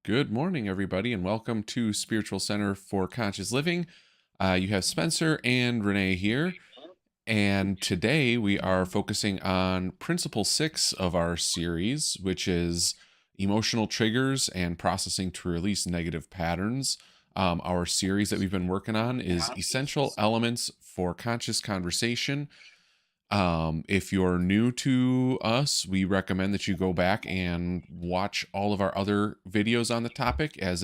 Good morning, everybody, and welcome to Spiritual Center for Conscious Living. You have Spencer and Renee here, and today we are focusing on Principle 6 of our series, which is emotional triggers and processing to release negative patterns. Our series that we've been working on is Essential Elements for Conscious Conversation. If you're new to us, we recommend that you go back and watch all of our other videos on the topic, as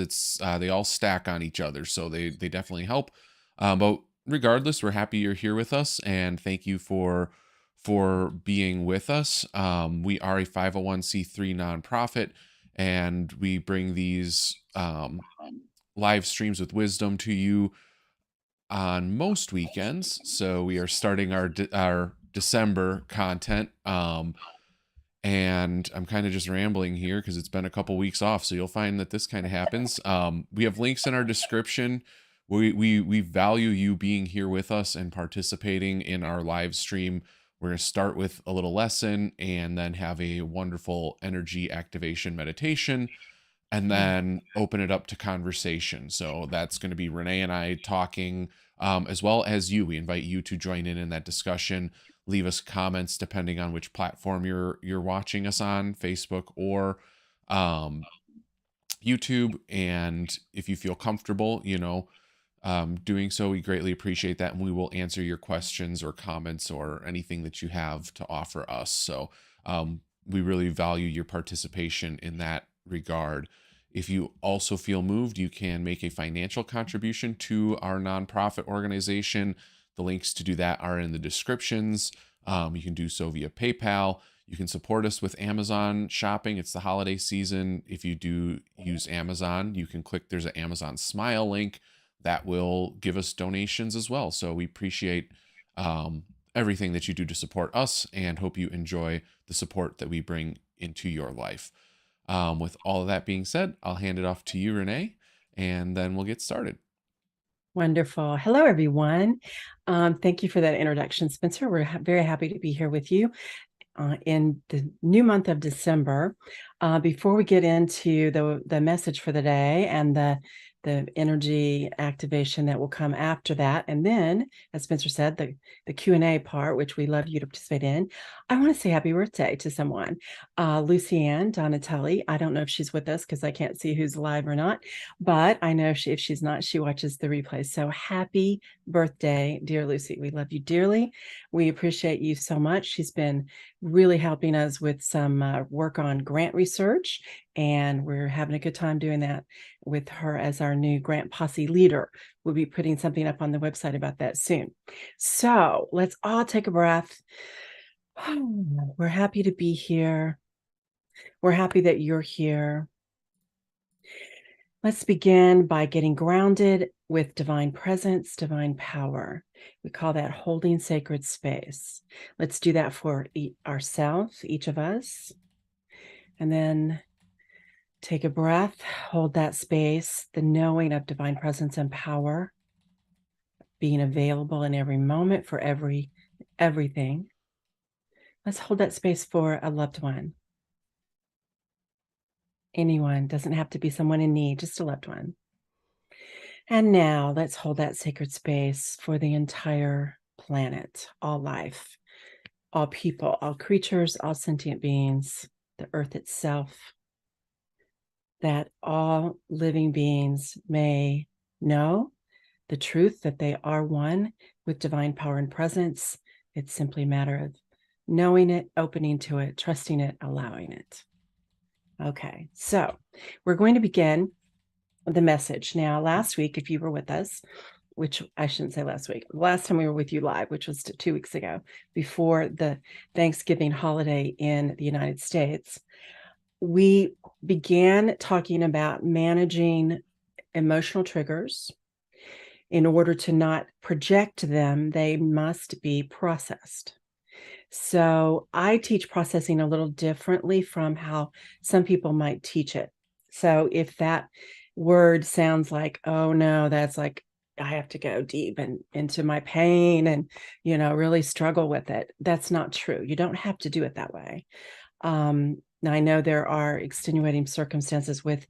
they all stack on each other, so they definitely help. But regardless, we're happy you're here with us, and thank you for being with us. We are a 501c3 nonprofit, and we bring these live streams with wisdom to you on most weekends. So we are starting our December content. And I'm kind of just rambling here because it's been a couple weeks off. So you'll find that this kind of happens. We have links in our description. We value you being here with us and participating in our live stream. We're going to start with a little lesson and then have a wonderful energy activation meditation and then open it up to conversation. So that's going to be Renee and I talking, as well as you. We invite you to join in that discussion. Leave us comments depending on which platform you're watching us on, Facebook or YouTube. And if you feel comfortable, doing so, we greatly appreciate that, and we will answer your questions or comments or anything that you have to offer us. So we really value your participation in that regard. If you also feel moved, you can make a financial contribution to our nonprofit organization. The links to do that are in the descriptions. You can do so via PayPal. You can support us with Amazon shopping. It's the holiday season. If you do use Amazon, you can click, there's an Amazon Smile link that will give us donations as well. So we appreciate everything that you do to support us, and hope you enjoy the support that we bring into your life. With all of that being said, I'll hand it off to you, Renee, and then we'll get started. Wonderful. Hello, everyone. Thank you for that introduction, Spencer. We're very happy to be here with you in the new month of December. Before we get into the message for the day and the energy activation that will come after that, and then, as Spencer said, the Q&A part, which we love you to participate in, I want to say happy birthday to someone, Lucianne Donatelli. I don't know if she's with us because I can't see who's live or not, but I know if she's not, she watches the replay. So happy birthday, dear Lucy. We love you dearly. We appreciate you so much. She's been really helping us with some work on grant research, and we're having a good time doing that with her as our new grant posse leader. We'll be putting something up on the website about that soon. So let's all take a breath. We're happy to be here. We're happy that you're here. Let's begin by getting grounded with divine presence, divine power. We call that holding sacred space. Let's do that for ourselves, each of us. And then take a breath, hold that space, the knowing of divine presence and power, being available in every moment for everything. Let's hold that space for a loved one. Anyone, doesn't have to be someone in need, just a loved one. And now let's hold that sacred space for the entire planet, all life, all people, all creatures, all sentient beings, the earth itself, that all living beings may know the truth that they are one with divine power and presence. It's simply a matter of knowing it, opening to it, trusting it, allowing it. Okay, so we're going to begin the message. Now, last week, if you were with us, which I shouldn't say last week, last time we were with you live, which was 2 weeks ago, before the Thanksgiving holiday in the United States, we began talking about managing emotional triggers. In order to not project them, they must be processed. So I teach processing a little differently from how some people might teach it. So if that word sounds like, oh no, that's like, I have to go deep and into my pain and, really struggle with it. That's not true. You don't have to do it that way. Now I know there are extenuating circumstances with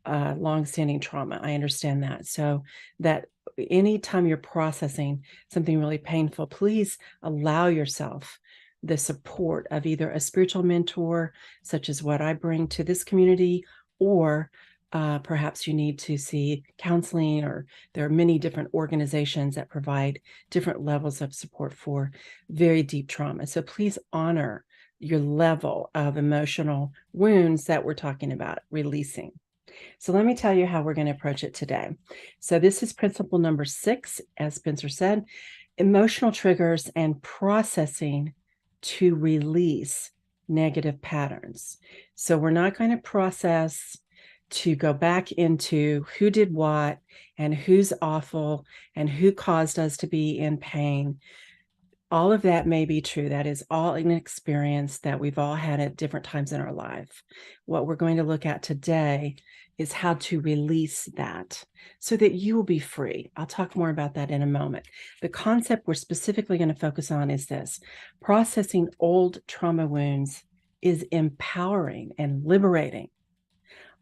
longstanding trauma. I understand that. So that anytime you're processing something really painful, please allow yourself the support of either a spiritual mentor, such as what I bring to this community, or perhaps you need to see counseling, or there are many different organizations that provide different levels of support for very deep trauma. So please honor your level of emotional wounds that we're talking about releasing. So let me tell you how we're going to approach it today. So this is principle number 6, as Spencer said, emotional triggers and processing to release negative patterns. So we're not going to process to go back into who did what and who's awful and who caused us to be in pain. All of that may be true. That is all an experience that we've all had at different times in our life. What we're going to look at today is how to release that so that you will be free. I'll talk more about that in a moment. The concept we're specifically going to focus on is this: processing old trauma wounds is empowering and liberating.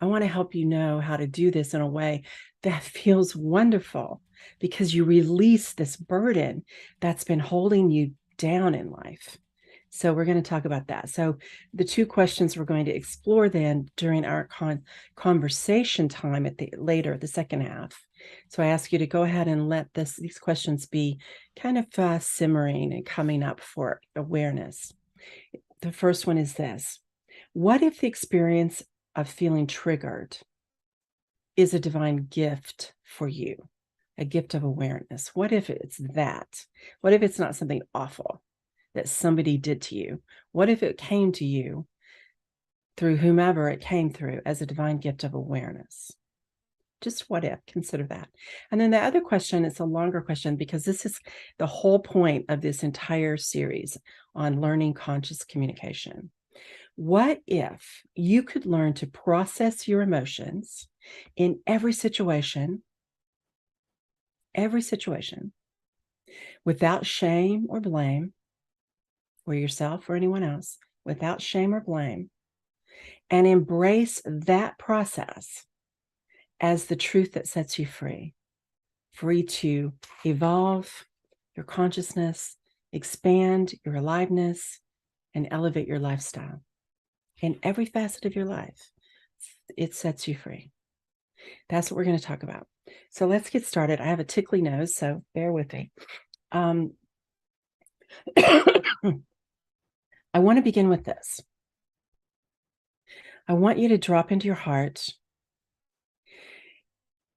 I want to help you know how to do this in a way that feels wonderful, because you release this burden that's been holding you down in life. So we're going to talk about that. So the 2 questions we're going to explore then during our conversation time at the second half. So I ask you to go ahead and let these questions be kind of simmering and coming up for awareness. The first one is this: what if the experience of feeling triggered is a divine gift for you, a gift of awareness? What if it's that? What if it's not something awful that somebody did to you? What if it came to you through whomever it came through as a divine gift of awareness? Just what if? Consider that. And then the other question is a longer question, because this is the whole point of this entire series on learning conscious communication. What if you could learn to process your emotions in every situation, without shame or blame, or yourself or anyone else, without shame or blame, and embrace that process as the truth that sets you free, free to evolve your consciousness, expand your aliveness, and elevate your lifestyle? In every facet of your life, it sets you free. That's what we're going to talk about. So let's get started. I have a tickly nose, so bear with me. I want to begin with this. I want you to drop into your heart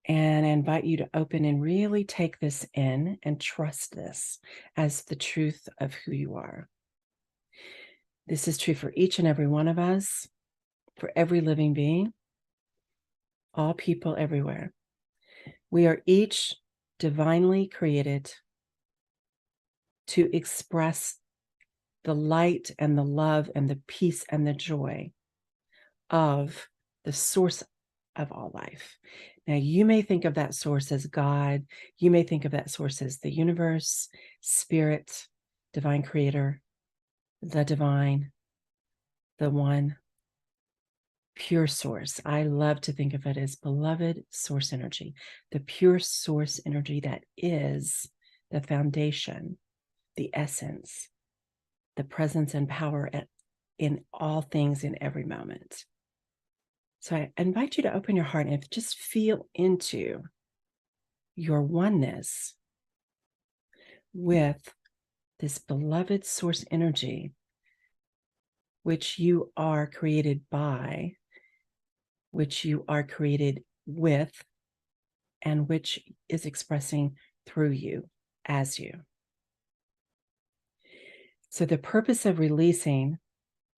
and I invite you to open and really take this in and trust this as the truth of who you are. This is true for each and every one of us, for every living being, all people everywhere. We are each divinely created to express the light and the love and the peace and the joy of the source of all life. Now, you may think of that source as God. You may think of that source as the universe, spirit, divine creator, the divine, the one, pure source. I love to think of it as beloved source energy, the pure source energy that is the foundation, the essence, the presence and power in all things in every moment. So I invite you to open your heart and just feel into your oneness with this beloved source energy, which you are created by, which you are created with, and which is expressing through you as you. So the purpose of releasing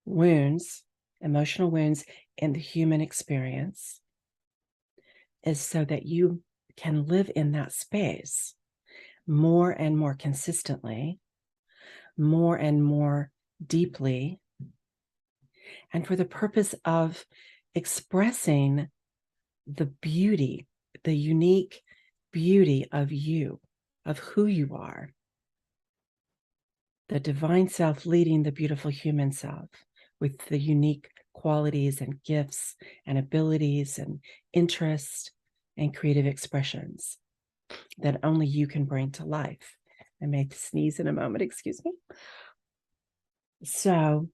wounds, emotional wounds in the human experience, is so that you can live in that space more and more consistently, more and more deeply, and for the purpose of expressing the beauty, the unique beauty of you, of who you are, the divine self leading the beautiful human self with the unique qualities and gifts and abilities and interests and creative expressions that only you can bring to life. I may sneeze in a moment, excuse me. So,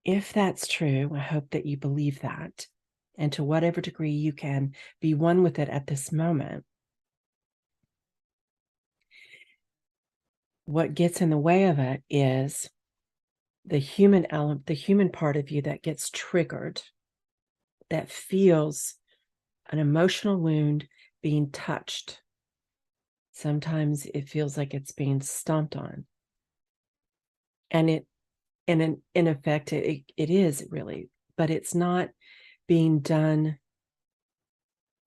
if that's true, I hope that you believe that. And to whatever degree you can be one with it at this moment, what gets in the way of it is the human element, the human part of you that gets triggered, that feels an emotional wound being touched. Sometimes it feels like it's being stomped on. And in effect, it is really, but it's not being done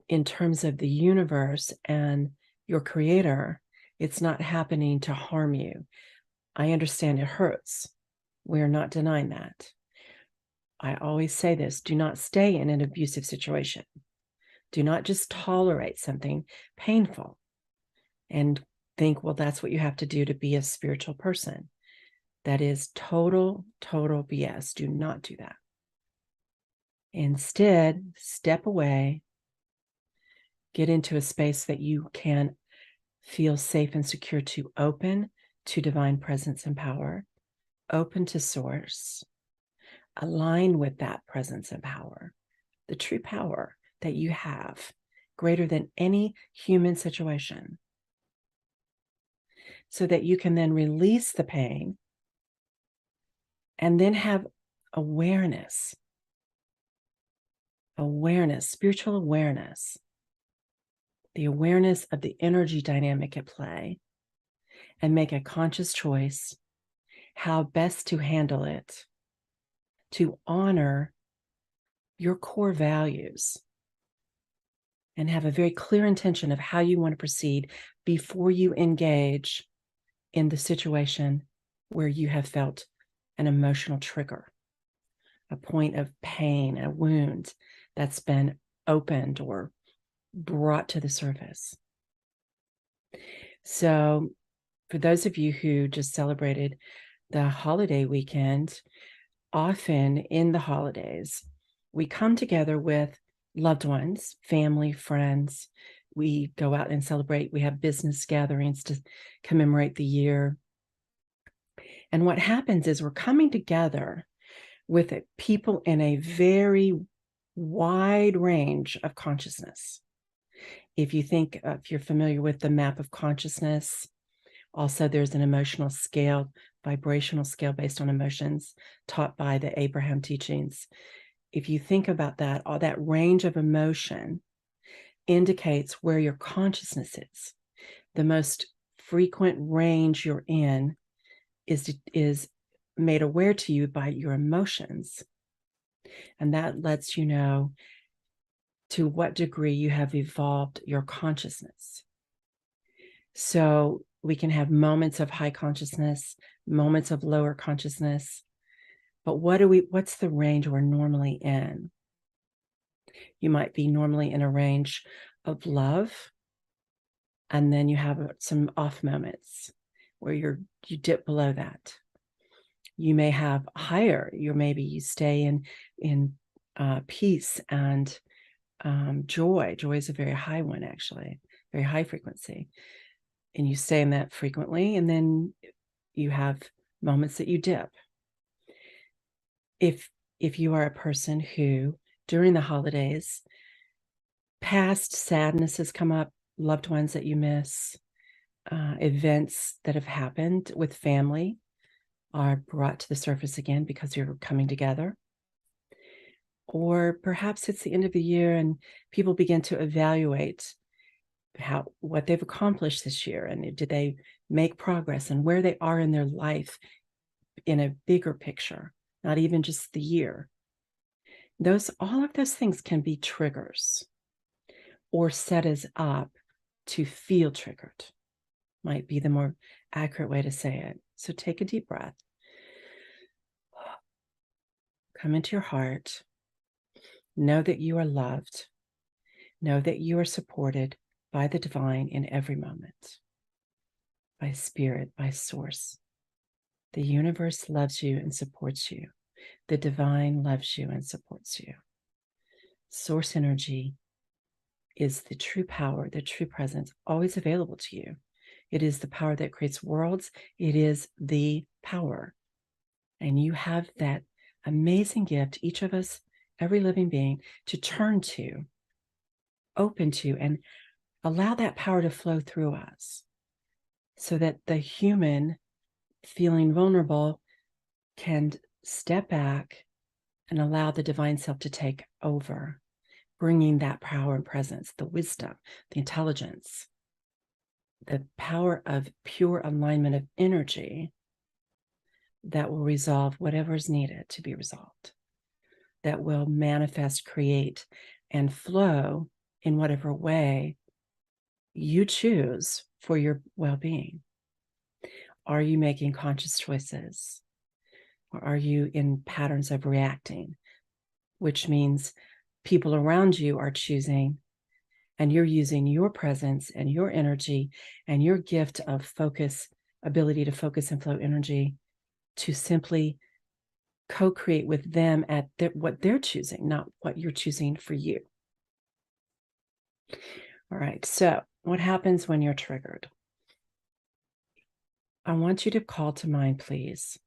in terms of the universe and your creator. It's not happening to harm you. I understand it hurts. We're not denying that. I always say this: do not stay in an abusive situation. Do not just tolerate something painful and think, well, that's what you have to do to be a spiritual person. That is total BS. Do not do that. Instead, step away, get into a space that you can feel safe and secure to open to divine presence and power, open to source, align with that presence and power, the true power that you have, greater than any human situation, so that you can then release the pain and then have awareness, spiritual awareness, the awareness of the energy dynamic at play, and make a conscious choice how best to handle it, to honor your core values, and have a very clear intention of how you want to proceed before you engage in the situation where you have felt an emotional trigger, a point of pain, a wound that's been opened or brought to the surface. So, for those of you who just celebrated the holiday weekend, often in the holidays, we come together with loved ones, family, friends. We go out and celebrate. We have business gatherings to commemorate the year. And what happens is we're coming together with people in a very wide range of consciousness. If you're familiar with the map of consciousness, also there's an emotional scale, vibrational scale based on emotions taught by the Abraham teachings. If you think about that, all that range of emotion indicates where your consciousness is. The most frequent range you're in is made aware to you by your emotions. And that lets you know to what degree you have evolved your consciousness. So we can have moments of high consciousness, moments of lower consciousness. But what's the range we're normally in? You might be normally in a range of love, and then you have some off moments where you dip below that. You may have higher, maybe you stay in peace and joy. Joy is a very high one, actually, very high frequency. And you stay in that frequently, and then you have moments that you dip. If you are a person who, during the holidays, past sadness has come up, loved ones that you miss, events that have happened with family are brought to the surface again because you're coming together. Or perhaps it's the end of the year and people begin to evaluate what they've accomplished this year, and did they make progress, and where they are in their life in a bigger picture, not even just the year. All of those things can be triggers or set us up to feel triggered, might be the more accurate way to say it. So take a deep breath. Come into your heart. Know that you are loved. Know that you are supported by the divine in every moment, by spirit, by source. The universe loves you and supports you The divine loves you and supports you. Source energy is the true power, the true presence, always available to you. It is the power that creates worlds. It is the power. And you have that amazing gift, each of us, every living being, to turn to, open to, and allow that power to flow through us so that the human feeling vulnerable can step back and allow the divine self to take over, bringing that power and presence, the wisdom, the intelligence, the power of pure alignment of energy that will resolve whatever is needed to be resolved, that will manifest, create, and flow in whatever way you choose for your well-being. Are you making conscious choices? Or are you in patterns of reacting, which means people around you are choosing, and you're using your presence and your energy and your gift of focus, ability to focus and flow energy to simply co-create with them at what they're choosing, not what you're choosing for you. All right, so what happens when you're triggered? I want you to call to mind, please,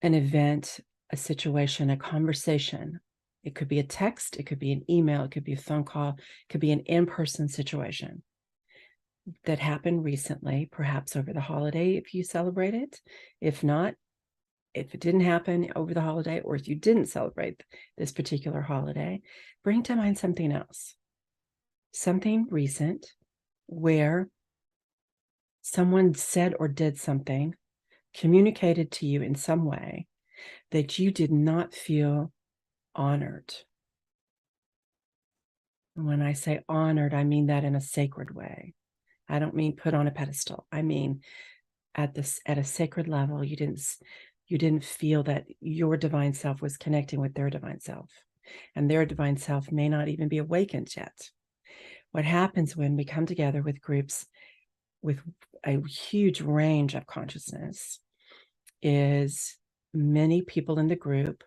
an event, a situation, a conversation. It could be a text, it could be an email, it could be a phone call, it could be an in-person situation that happened recently, perhaps over the holiday if you celebrate it. If not, if it didn't happen over the holiday, or if you didn't celebrate this particular holiday, bring to mind something else, something recent where someone said or did something, communicated to you in some way that you did not feel honored. When I say honored, I mean that in a sacred way. I don't mean put on a pedestal. I mean at a sacred level, you didn't feel that your divine self was connecting with their divine self, and their divine self may not even be awakened yet. What happens when we come together with groups with a huge range of consciousness is many people in the group,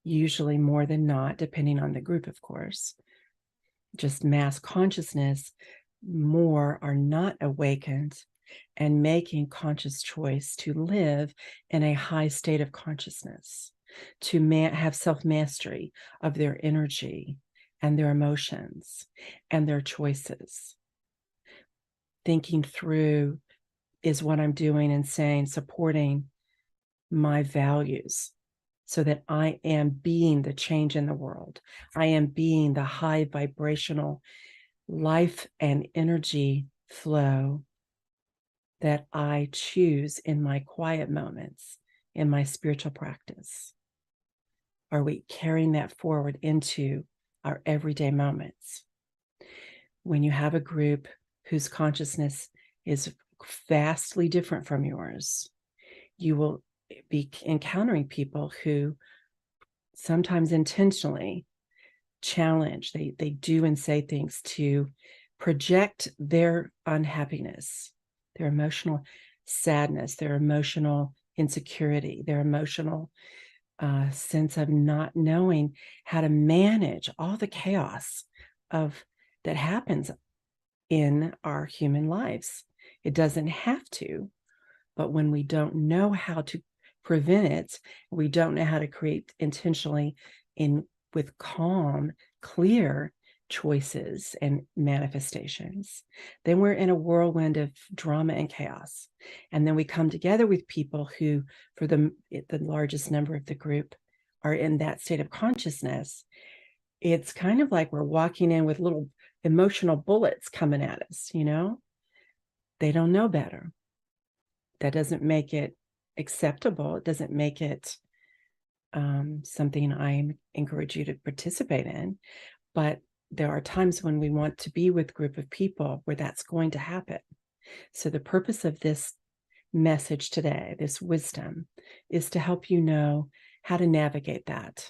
usually more than not, depending on the group, of course, just mass consciousness, more are not awakened and making conscious choice to live in a high state of consciousness, to have self-mastery of their energy and their emotions and their choices. Thinking through, is what I'm doing and saying supporting my values so that I am being the change in the world? I am being the high vibrational life and energy flow that I choose in my quiet moments, in my spiritual practice? Are we carrying that forward into our everyday moments? When you have a group whose consciousness is vastly different from yours, you will be encountering people who sometimes intentionally challenge, they do and say things to project their unhappiness, their emotional sadness, their emotional insecurity, their emotional sense of not knowing how to manage all the chaos that happens in our human lives. It doesn't have to, but when we don't know how to prevent it, we don't know how to create intentionally with calm, clear choices and manifestations, then we're in a whirlwind of drama and chaos. And then we come together with people who, for the largest number of the group, are in that state of consciousness. It's kind of like we're walking in with little emotional bullets coming at us, They don't know better. That doesn't make it acceptable. It doesn't make it something I encourage you to participate in. But there are times when we want to be with a group of people where that's going to happen. So the purpose of this message today, this wisdom, is to help you know how to navigate that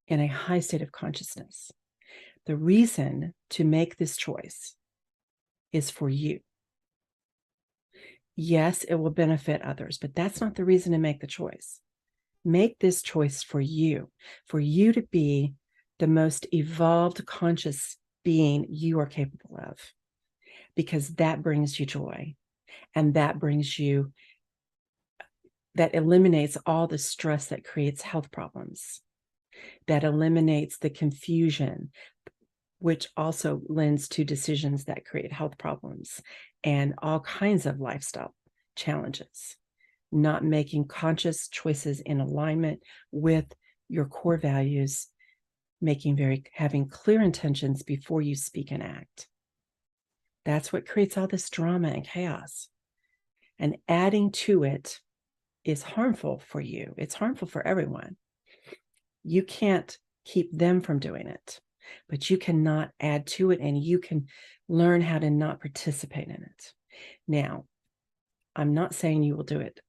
in a high state of consciousness. The reason to make this choice is for you. Yes, it will benefit others, but that's not the reason to make the choice. Make this choice for you to be the most evolved conscious being you are capable of, because that brings you joy, and that eliminates all the stress that creates health problems, that eliminates the confusion, which also lends to decisions that create health problems and all kinds of lifestyle challenges. Not making conscious choices in alignment with your core values, having clear intentions before you speak and act. That's what creates all this drama and chaos. And adding to it is harmful for you. It's harmful for everyone. You can't keep them from doing it, but you cannot add to it, and you can learn how to not participate in it. Now, I'm not saying you will do it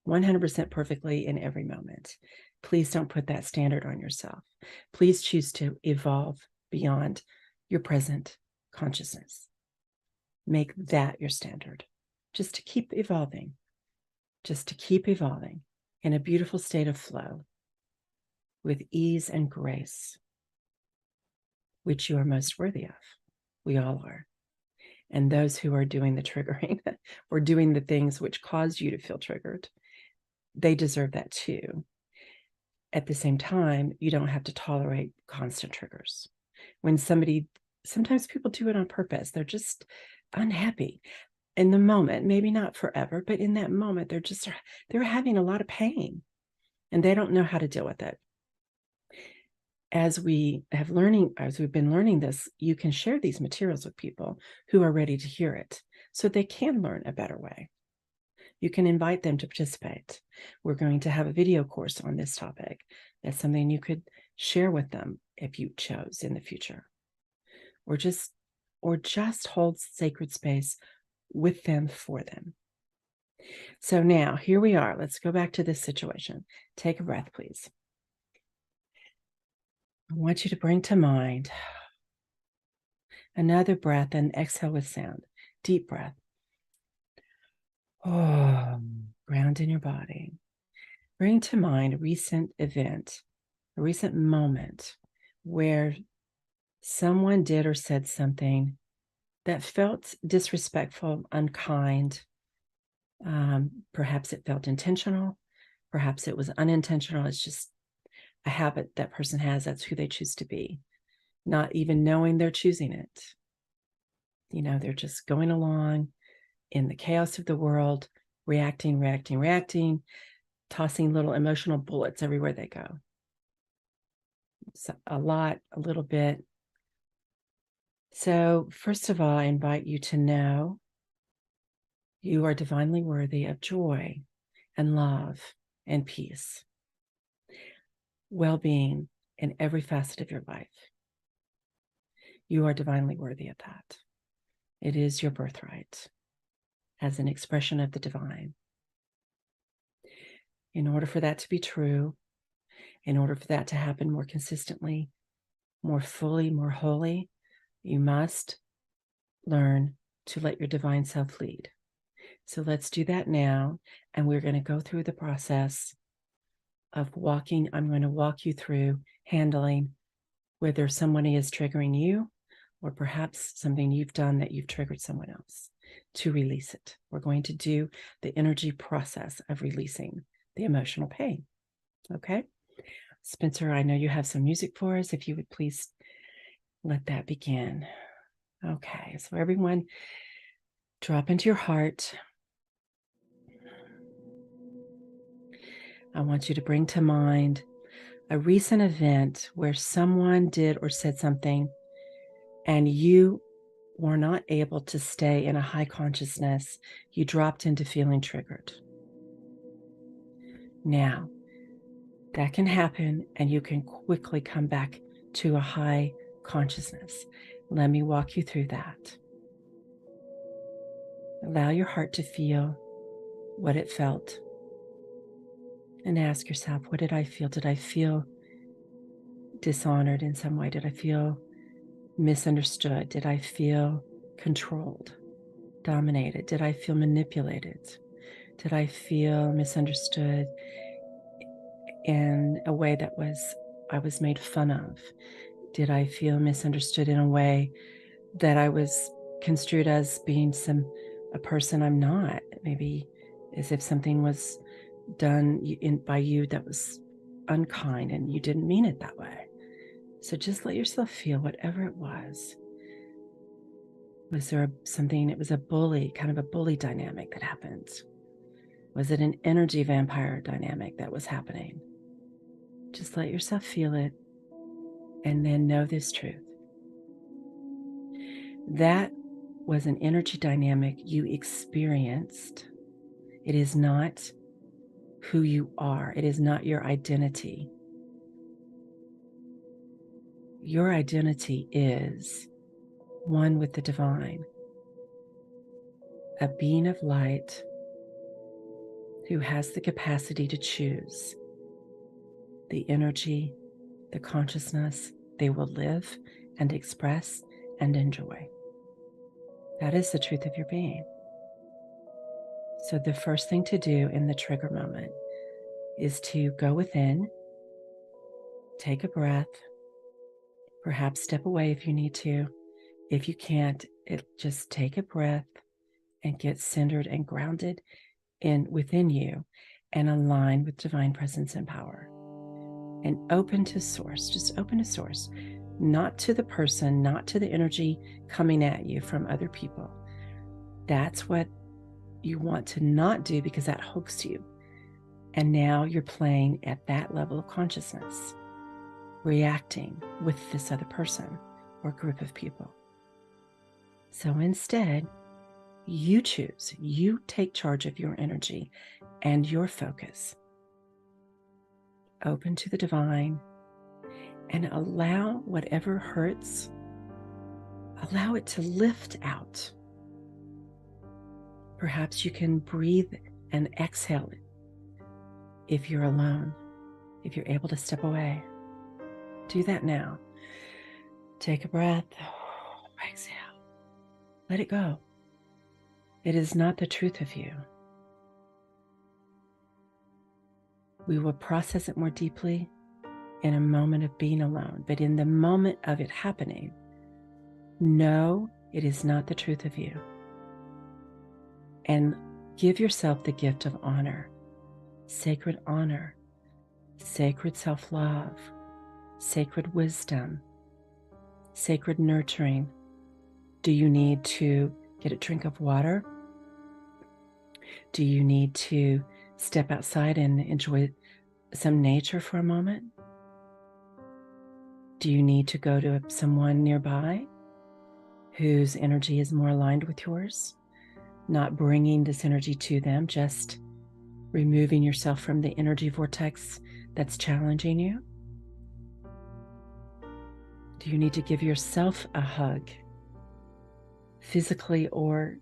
100% perfectly in every moment. Please don't put that standard on yourself. Please choose to evolve beyond your present consciousness. Make that your standard, just to keep evolving in a beautiful state of flow with ease and grace, which you are most worthy of. We all are. And those who are doing the triggering or doing the things which cause you to feel triggered, they deserve that too. At the same time, you don't have to tolerate constant triggers. Sometimes people do it on purpose. They're just unhappy in the moment, maybe not forever, but in that moment, they're having a lot of pain and they don't know how to deal with it. As we've been learning this, you can share these materials with people who are ready to hear it so they can learn a better way. You can invite them to participate. We're going to have a video course on this topic. That's something you could share with them if you chose in the future. Or just hold sacred space with them, for them. So now, here we are. Let's go back to this situation. Take a breath, please. I want you to bring to mind another breath and exhale with sound. Deep breath. Oh, ground in your body. Bring to mind a recent event, a recent moment where someone did or said something that felt disrespectful, unkind. Perhaps it felt intentional. Perhaps it was unintentional. It's just a habit that person has. That's who they choose to be, not even knowing they're choosing it. They're just going along in the chaos of the world, reacting, tossing little emotional bullets everywhere they go. So a lot, a little bit. So first of all, I invite you to know you are divinely worthy of joy and love and peace, well-being in every facet of your life. You are divinely worthy of that. It is your birthright as an expression of the divine. In order for that to be true, in order for that to happen more consistently, more fully, more wholly, you must learn to let your divine self lead. So let's do that now. And we're going to go through the process of walking. I'm going to walk you through handling whether somebody is triggering you or perhaps something you've done that you've triggered someone else, to release it. We're going to do the energy process of releasing the emotional pain. Okay? Spencer, I know you have some music for us. If you would please let that begin. Okay, so everyone, drop into your heart. I want you to bring to mind a recent event where someone did or said something and you were not able to stay in a high consciousness. You dropped into feeling triggered. Now, that can happen and you can quickly come back to a high consciousness. Let me walk you through that. Allow your heart to feel what it felt. And ask yourself, what did I feel? Did I feel dishonored in some way? Did I feel misunderstood? Did I feel controlled, dominated? Did I feel manipulated? Did I feel misunderstood in a way that I was made fun of? Did I feel misunderstood in a way that I was construed as being a person I'm not? Maybe as if something was done by you that was unkind and you didn't mean it that way. So just let yourself feel whatever it was. Was there something, it was a bully, kind of a bully dynamic that happened? Was it an energy vampire dynamic that was happening? Just let yourself feel it and then know this truth. That was an energy dynamic you experienced. It is not who you are. It is not your identity. Your identity is one with the divine, a being of light who has the capacity to choose the energy, the consciousness they will live and express and enjoy. That is the truth of your being. So the first thing to do in the trigger moment is to go within, take a breath, perhaps step away if you need to. If you can't, just take a breath and get centered and grounded within you and align with divine presence and power. And open to source, just open to source, not to the person, not to the energy coming at you from other people. That's what you want to not do because that hooks you. And now you're playing at that level of consciousness, reacting with this other person or group of people. So instead, you choose, you take charge of your energy and your focus. Open to the divine and allow whatever hurts, allow it to lift out. Perhaps you can breathe and exhale it if you're alone, if you're able to step away. Do that now. Take a breath, exhale, let it go. It is not the truth of you. We will process it more deeply in a moment of being alone, but in the moment of it happening, know it is not the truth of you. And give yourself the gift of honor, sacred self-love, sacred wisdom, sacred nurturing. Do you need to get a drink of water? Do you need to step outside and enjoy some nature for a moment? Do you need to go to someone nearby whose energy is more aligned with yours? Not bringing this energy to them, just removing yourself from the energy vortex that's challenging you? Do you need to give yourself a hug, physically or,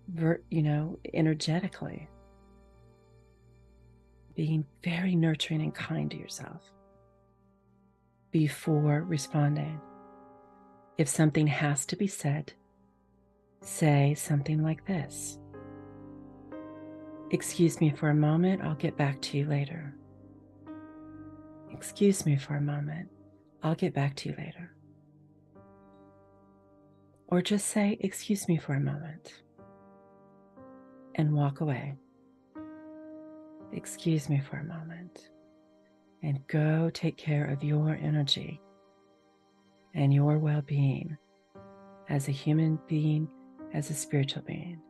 energetically? Being very nurturing and kind to yourself before responding. If something has to be said, say something like this: "Excuse me for a moment, I'll get back to you later." "Excuse me for a moment, I'll get back to you later." Or just say, "Excuse me for a moment," and walk away. Excuse me for a moment, and go take care of your energy and your well-being as a human being, as a spiritual being.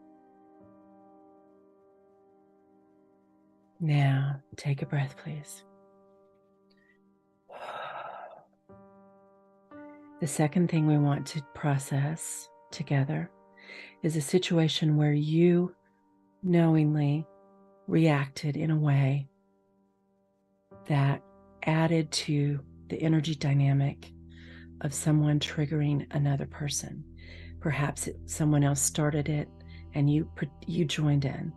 Now, take a breath, please. The second thing we want to process together is a situation where you knowingly reacted in a way that added to the energy dynamic of someone triggering another person. Perhaps someone else started it and you joined in,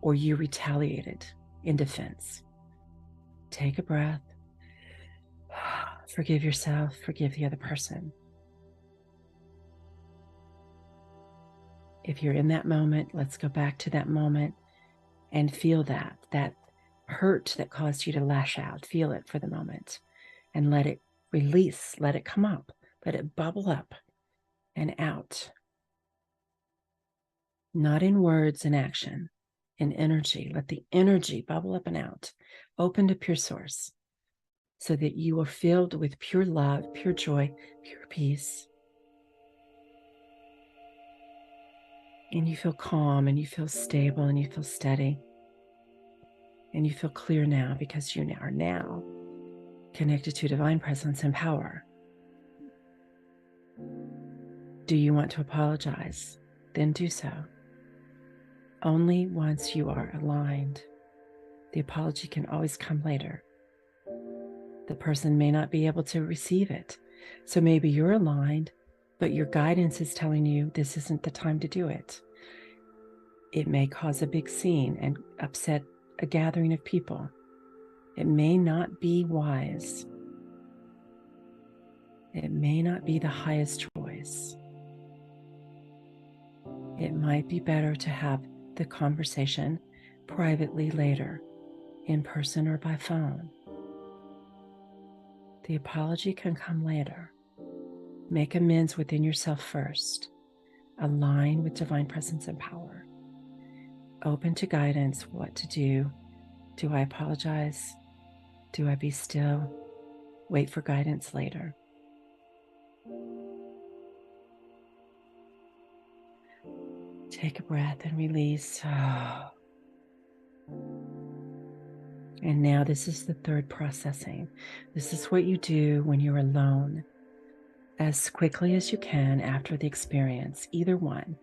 or you retaliated in defense. Take a breath. Forgive yourself, forgive the other person. If you're in that moment, let's go back to that moment and feel that hurt that caused you to lash out. Feel it for the moment and let it release, let it come up, let it bubble up and out. Not in words and action, in energy. Let the energy bubble up and out, open to pure source, so that you are filled with pure love, pure joy, pure peace. And you feel calm and you feel stable and you feel steady. And you feel clear now because you are now connected to divine presence and power. Do you want to apologize? Then do so. Only once you are aligned. The apology can always come later. The person may not be able to receive it. So maybe you're aligned, but your guidance is telling you this isn't the time to do it. It may cause a big scene and upset a gathering of people. It may not be wise. It may not be the highest choice. It might be better to have the conversation privately later, in person or by phone. The apology can come later. Make amends within yourself first. Align with divine presence and power. Open to guidance, what to do. Do I apologize? Do I be still? Wait for guidance later. Take a breath and release. And now this is the third processing. This is what you do when you're alone. As quickly as you can after the experience, either one,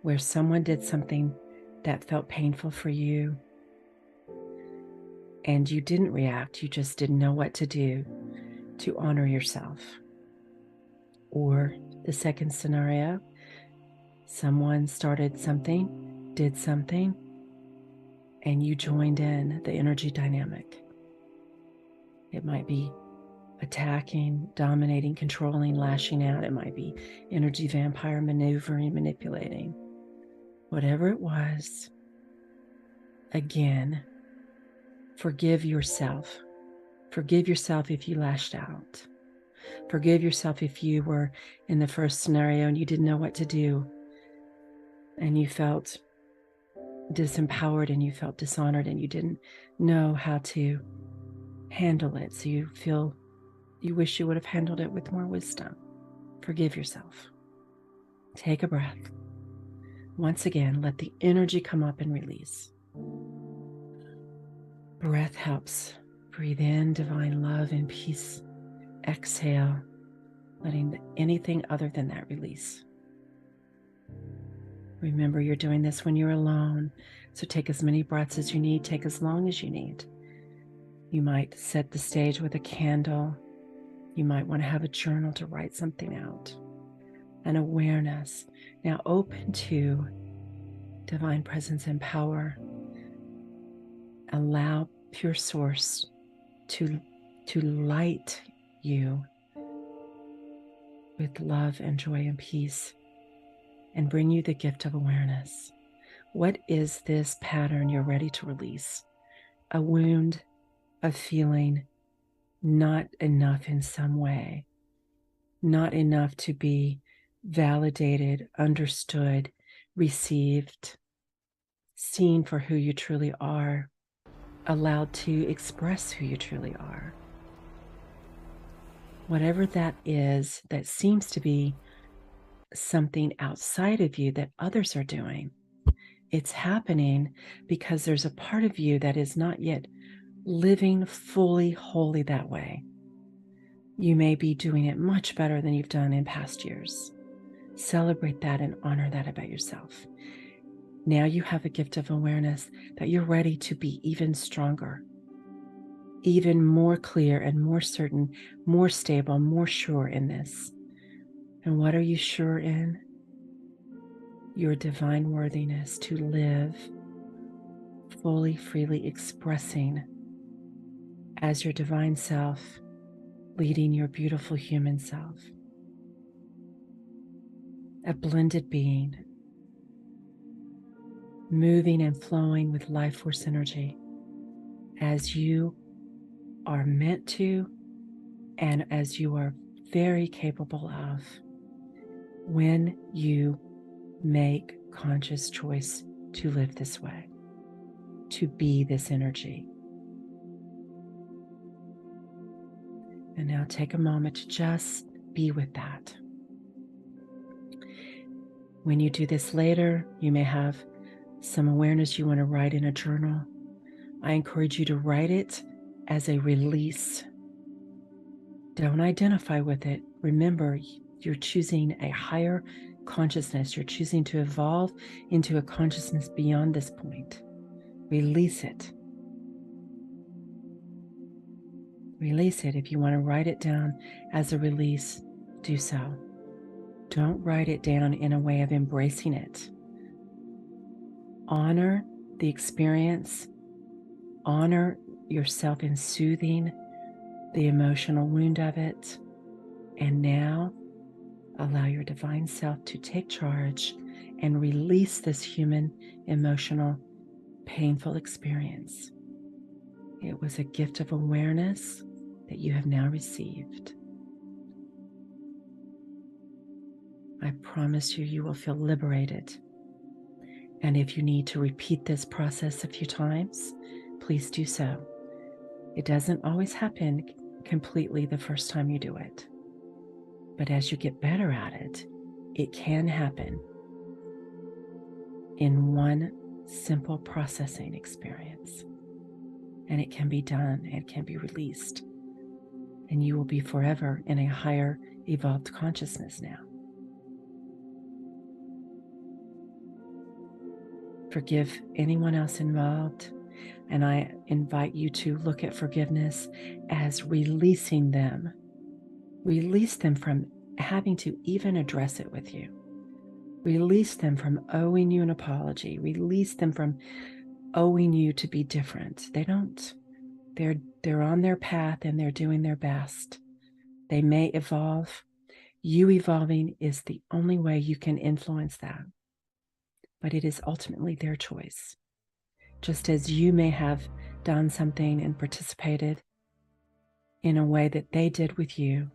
where someone did something that felt painful for you and you didn't react, you just didn't know what to do to honor yourself. Or the second scenario, someone started something, did something, and you joined in the energy dynamic. It might be attacking, dominating, controlling, lashing out. It might be energy vampire, maneuvering, manipulating. Whatever it was, again, forgive yourself. Forgive yourself if you lashed out. Forgive yourself if you were in the first scenario and you didn't know what to do and you felt disempowered and you felt dishonored and you didn't know how to handle it. So you wish you would have handled it with more wisdom. Forgive yourself. Take a breath. Once again, let the energy come up and release. Breath helps. Breathe in divine love and peace. Exhale, letting anything other than that release. Remember, you're doing this when you're alone, so take as many breaths as you need, take as long as you need. You might set the stage with a candle. You might want to have a journal to write something out. An awareness. Now open to divine presence and power. Allow pure source to light you with love and joy and peace and bring you the gift of awareness. What is this pattern you're ready to release? A wound, a feeling, not enough in some way, not enough to be validated, understood, received, seen for who you truly are, allowed to express who you truly are. Whatever that is, that seems to be something outside of you that others are doing, it's happening because there's a part of you that is not yet living fully, wholly that way. You may be doing it much better than you've done in past years. Celebrate that and honor that about yourself. Now you have a gift of awareness that you're ready to be even stronger, even more clear and more certain, more stable, more sure in this. And what are you sure in? Your divine worthiness to live fully, freely expressing as your divine self, leading your beautiful human self. A blended being, moving and flowing with life force energy as you are meant to and as you are very capable of when you make conscious choice to live this way, to be this energy. And now take a moment to just be with that. When you do this later, you may have some awareness you want to write in a journal. I encourage you to write it as a release. Don't identify with it. Remember, you're choosing a higher consciousness. You're choosing to evolve into a consciousness beyond this point. Release it. Release it. If you want to write it down as a release, do so. Don't write it down in a way of embracing it. Honor the experience. Honor yourself in soothing the emotional wound of it. And now allow your divine self to take charge and release this human, emotional, painful experience. It was a gift of awareness that you have now received. I promise you, you will feel liberated. And if you need to repeat this process a few times, please do so. It doesn't always happen completely the first time you do it. But as you get better at it, it can happen in one simple processing experience. And it can be done, it can be released. And you will be forever in a higher evolved consciousness now. Forgive anyone else involved. And I invite you to look at forgiveness as releasing them. Release them from having to even address it with you. Release them from owing you an apology. Release them from owing you to be different. They don't. They're on their path and they're doing their best. They may evolve. You evolving is the only way you can influence that. But it is ultimately their choice. Just as you may have done something and participated in a way that they did with you,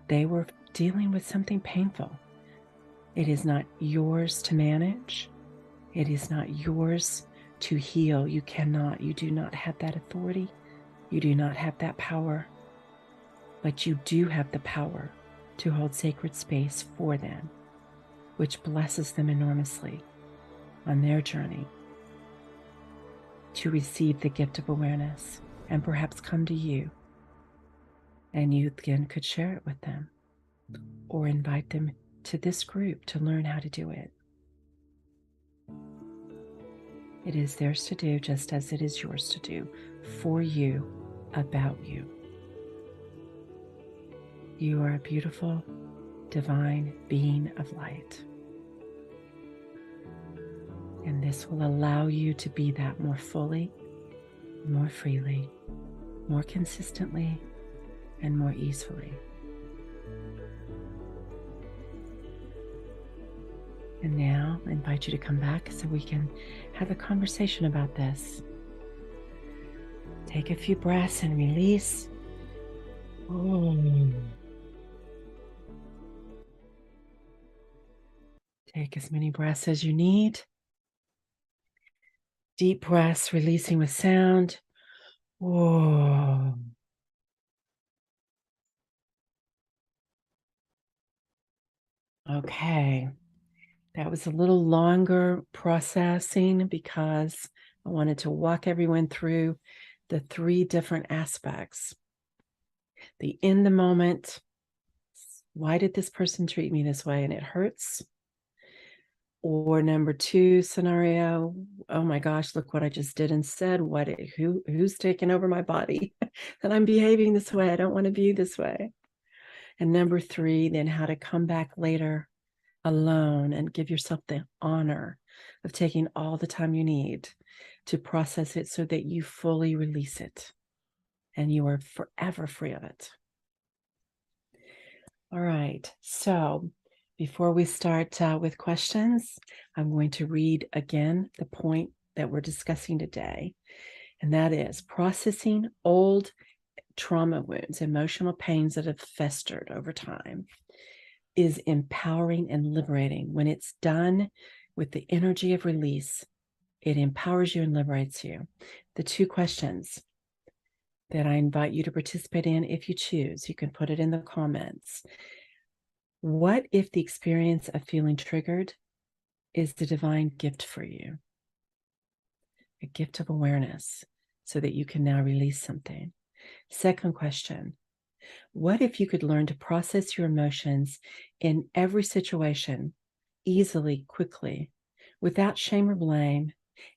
they were dealing with something painful. It is not yours to manage. It is not yours to heal. You do not have that authority. You do not have that power. But you do have the power to hold sacred space for them, which blesses them enormously on their journey to receive the gift of awareness and perhaps come to you. And you again could share it with them or invite them to this group to learn how to do it. It is theirs to do just as it is yours to do for you, about you. You are a beautiful, divine being of light. And this will allow you to be that more fully, more freely, more consistently, and more easily. And now I invite you to come back so we can have a conversation about this. Take a few breaths and release. Take as many breaths as you need. Deep breaths, releasing with sound. Whoa. Okay. That was a little longer processing because I wanted to walk everyone through the 3 different aspects. The in the moment, why did this person treat me this way and it hurts? Or number 2 scenario, oh my gosh, look what I just did and said. Who's taken over my body that I'm behaving this way? I don't want to be this way. And number 3, then how to come back later alone and give yourself the honor of taking all the time you need to process it so that you fully release it and you are forever free of it. All right, so before we start with questions, I'm going to read again the point that we're discussing today. And that is processing old trauma wounds, emotional pains that have festered over time, is empowering and liberating. When it's done with the energy of release, it empowers you and liberates you. The two questions that I invite you to participate in, if you choose, you can put it in the comments. What if the experience of feeling triggered is the divine gift for you? A gift of awareness so that you can now release something. Second question, what if you could learn to process your emotions in every situation easily, quickly, without shame or blame,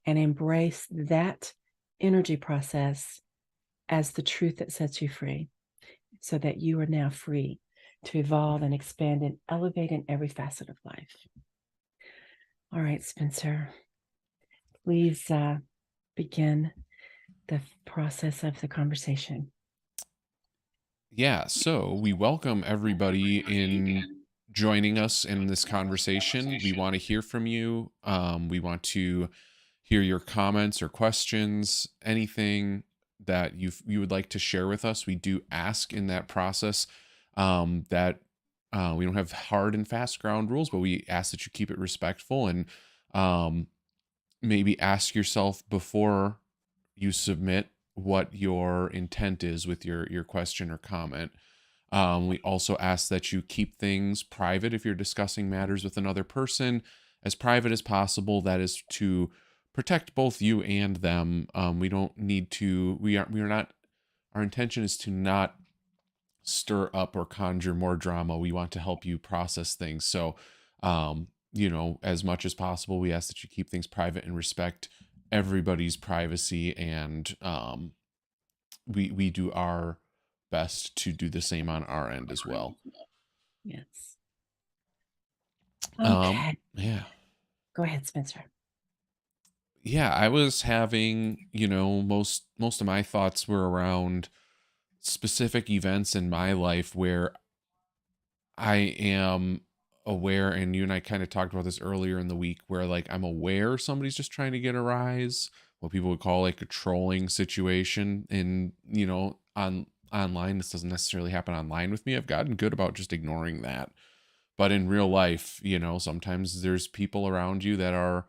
and embrace that energy process as the truth that sets you free, so that you are now free to evolve and expand and elevate in every facet of life? All right, Spencer, please begin the process of the conversation. Yeah, so we welcome everybody in joining us in this conversation. We want to hear from you. We want to hear your comments or questions, anything that you would like to share with us. We do ask in that process that we don't have hard and fast ground rules, but we ask that you keep it respectful and um, maybe ask yourself before you submit what your intent is with your question or comment. We also ask that you keep things private if you're discussing matters with another person, as private as possible. That is to protect both you and them. We don't need to. We are not. Our intention is to not stir up or conjure more drama. We want to help you process things. So, as much as possible, we ask that you keep things private and respect everybody's privacy. And we do our best to do the same on our end as well. Yes. Um, Okay. yeah. Go ahead, Spencer. Yeah, I was having, most of my thoughts were around specific events in my life where I am aware, and you and I kind of talked about this earlier in the week, where like I'm aware somebody's just trying to get a rise, what people would call like a trolling situation. And on online, this doesn't necessarily happen online with me. I've gotten good about just ignoring that. But in real life, sometimes there's people around you that are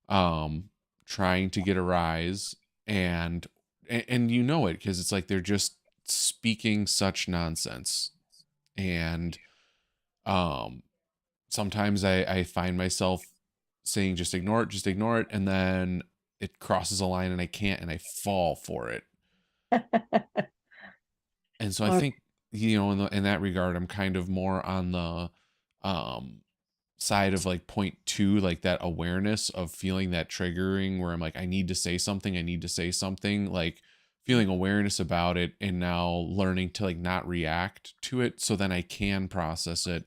um trying to get a rise, and it because it's like they're just speaking such nonsense. And um sometimes I find myself saying just ignore it, and then it crosses a line and I can't, and I fall for it. And so I Okay. think, in that regard, I'm kind of more on the um side of like point two, like that awareness of feeling that triggering where I'm like, I need to say something, like feeling awareness about it, and now learning to like not react to it, so then I can process it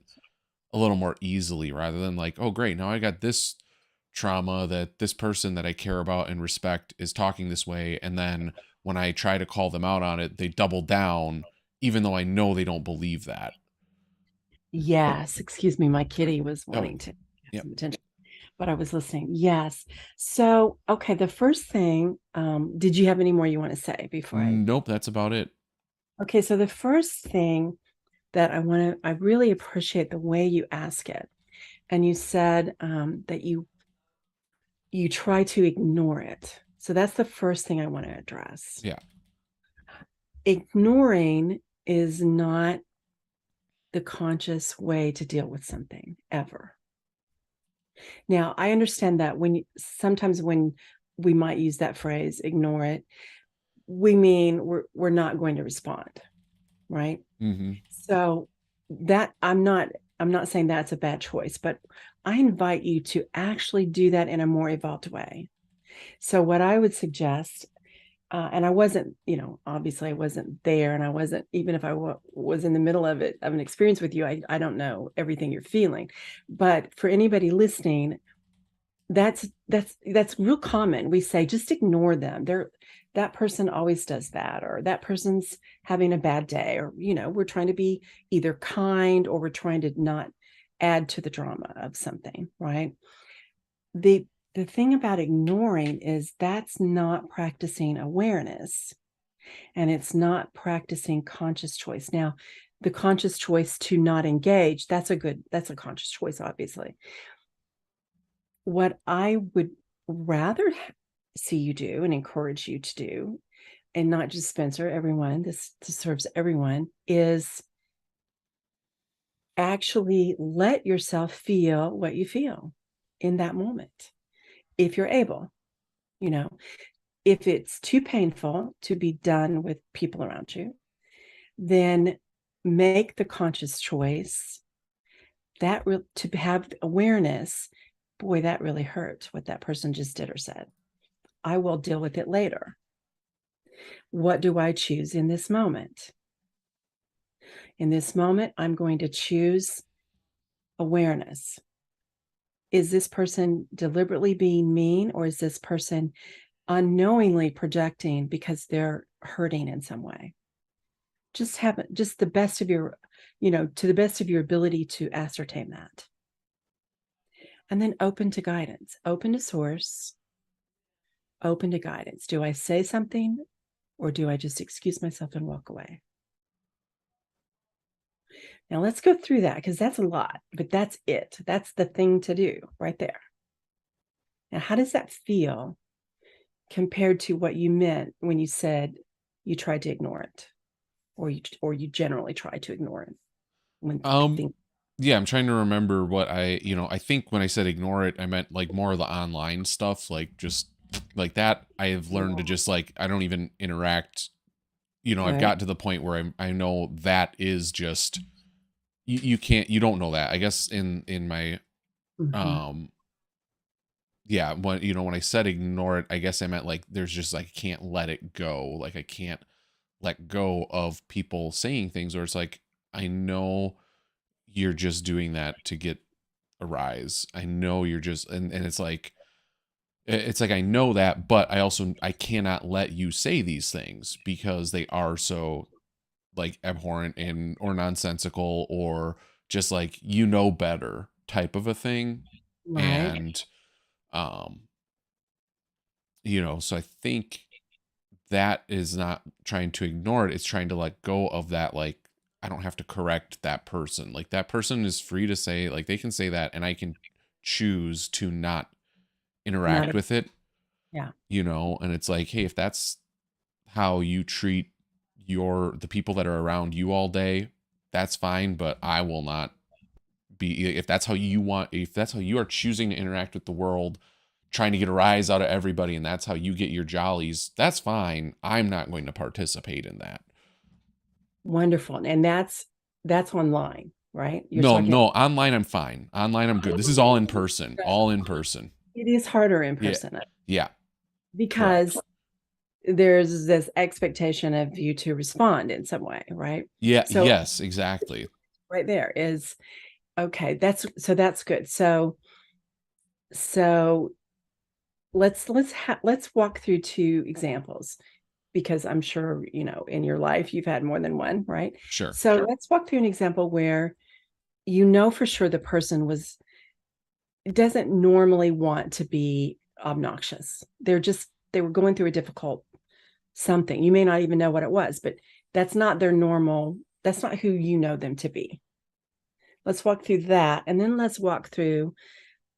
a little more easily, rather than like, oh great, now I got this trauma that this person that I care about and respect is talking this way, and then when I try to call them out on it, they double down, even though I know they don't believe that. Yes, excuse me, my kitty was Oh, wanting to get yep. some attention, but I was listening. Yes. So, okay, the first thing, did you have any more you want to say before I? Nope, that's about it. Okay, so the first thing that I really appreciate the way you ask it. And you said that you try to ignore it. So that's the first thing I want to address. Yeah. Ignoring is not the conscious way to deal with something ever. Now, I understand that sometimes when we might use that phrase, ignore it, we mean we're not going to respond, right? Mm-hmm. So that I'm not saying that's a bad choice, but I invite you to actually do that in a more evolved way. So what I would suggest, and I wasn't, obviously I wasn't there, and I wasn't, even if I was in the middle of it, of an experience with you, I don't know everything you're feeling. But for anybody listening, that's real common. We say just ignore them. That person always does that, or that person's having a bad day, or we're trying to be either kind, or we're trying to not add to the drama of something, right? The the thing about ignoring is that's not practicing awareness, and it's not practicing conscious choice. Now, the conscious choice to not engage, that's a conscious choice, obviously. What I would rather see you do and encourage you to do, and not just Spencer, everyone, this serves everyone, is actually let yourself feel what you feel in that moment. If you're able, you know, if it's too painful to be done with people around you, then make the conscious choice to have awareness. Boy, that really hurt what that person just did or said. I will deal with it later. What do I choose in this moment? In this moment, I'm going to choose awareness. Is this person deliberately being mean, or is this person unknowingly projecting because they're hurting in some way? Just have just the best of your, to the best of your ability to ascertain that. And then open to guidance, open to source, open to guidance. Do I say something, or do I just excuse myself and walk away? Now let's go through that, because that's a lot, but that's it. That's the thing to do right there. Now, how does that feel compared to what you meant when you said you tried to ignore it, or you generally try to ignore it when Um, things? yeah, I'm trying to remember what I think when I said ignore it, I meant like more of the online stuff, like just like that. I have learned to just like, I don't even interact. I've Right. got to the point where I know that is just, you don't know that. I guess in my, Mm-hmm. um, yeah, when I said ignore it, I guess I meant like, there's just like, I can't let it go. Like I can't let go of people saying things, or it's like, I know you're just doing that to get a rise. I know you're just, and it's like I know that, but I cannot let you say these things because they are so like abhorrent and or nonsensical, or just like better type of a thing. Right. And um so I think that is not trying to ignore it, it's trying to let go of that. Like, I don't have to correct that person. Like, that person is free to say, like, they can say that, and I can choose to not Not interact with it. Yeah. And it's like, hey, if that's how you treat the people that are around you all day, that's fine, but I will not be. If that's how you want, if that's how you are choosing to interact with the world, trying to get a rise out of everybody, and that's how you get your jollies, that's fine. I'm not going to participate in that. Wonderful. And that's online, right? You're No, talking no, online I'm fine. Online I'm good. This is all in person. All in person. it is harder in Yeah. person Yeah. because Correct. there's this expectation of you to respond in some way, right? Yeah. So Yes, exactly. right there is okay. That's good. So let's walk through two examples, because I'm sure in your life you've had more than one, right? Sure. So let's walk through an example where for sure the person doesn't normally want to be obnoxious. They were going through a difficult something. You may not even know what it was, but that's not their normal. That's not who you know them to be. Let's walk through that, and then let's walk through